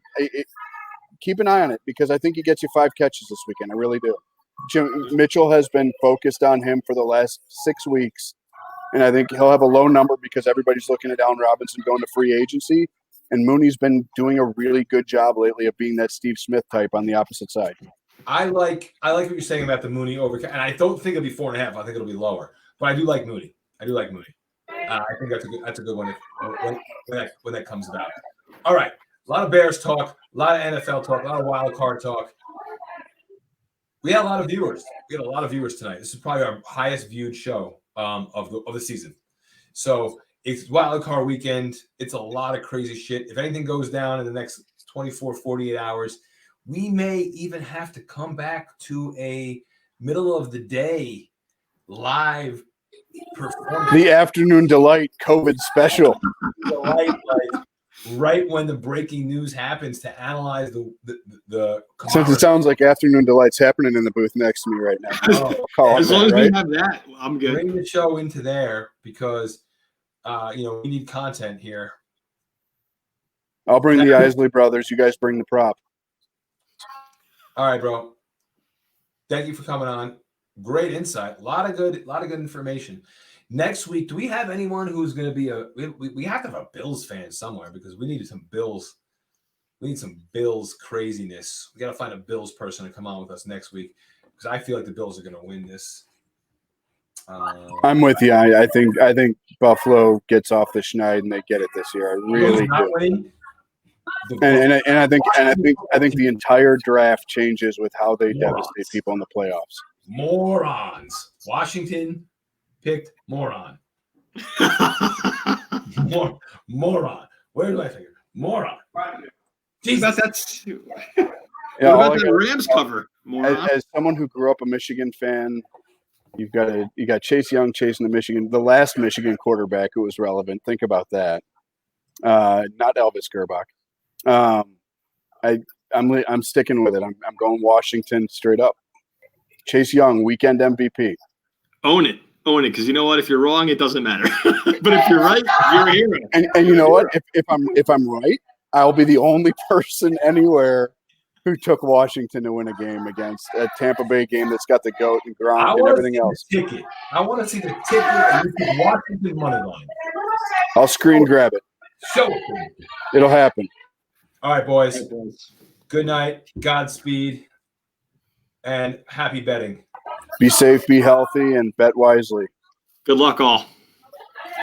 keep an eye on it because I think he gets you 5 catches this weekend. I really do. Mitchell has been focused on him for the last 6 weeks, and I think he'll have a low number because everybody's looking at Allen Robinson going to free agency, and Mooney's been doing a really good job lately of being that Steve Smith type on the opposite side. I like what you're saying about the Mooney over, and I don't think it'll be 4.5. I think it'll be lower, but I do like Mooney. I think that's a good one when that comes about. All right, a lot of Bears talk, a lot of NFL talk, a lot of wild card talk. We had a lot of viewers. Tonight. This is probably our highest viewed show of the season. So it's wild card weekend. It's a lot of crazy shit. If anything goes down in the next 24, 48 hours, we may even have to come back to a middle of the day live performance. The Afternoon Delight COVID special. Right when the breaking news happens to analyze the Since it sounds like Afternoon Delight's happening in the booth next to me right now. As long as we have that, I'm good. Bring the show into there because we need content here. I'll bring the Isley brothers. You guys bring the prop. All right, bro. Thank you for coming on. Great insight. A lot of good information. Next week, do we have anyone who's going to be we have to have a Bills fan somewhere because we need some Bills. We need some Bills craziness. We got to find a Bills person to come on with us next week because I feel like the Bills are going to win this. I'm with you. I think Buffalo gets off the schneid and they get it this year. I really do. And I think the entire draft changes with how they devastate people in the playoffs. Morons. Washington picked moron. Moron. Where's my finger? Moron. Jesus. That's Yeah, what about the Rams cover? As someone who grew up a Michigan fan, you got Chase Young chasing the last Michigan quarterback who was relevant. Think about that. Not Elvis Gerbach. I'm sticking with it. I'm going Washington straight up. Chase Young, weekend MVP. Own it, because you know what? If you're wrong, it doesn't matter. But if you're right, you're a hero. And you know what? If I'm right, I'll be the only person anywhere who took Washington to win a game against a Tampa Bay game that's got the GOAT and Gronk and everything else. I want to see the ticket and Washington money line. I'll screen grab it. Show it. It'll happen. All right, boys. Good night. Godspeed. And happy betting. Be safe, be healthy, and bet wisely. Good luck, all.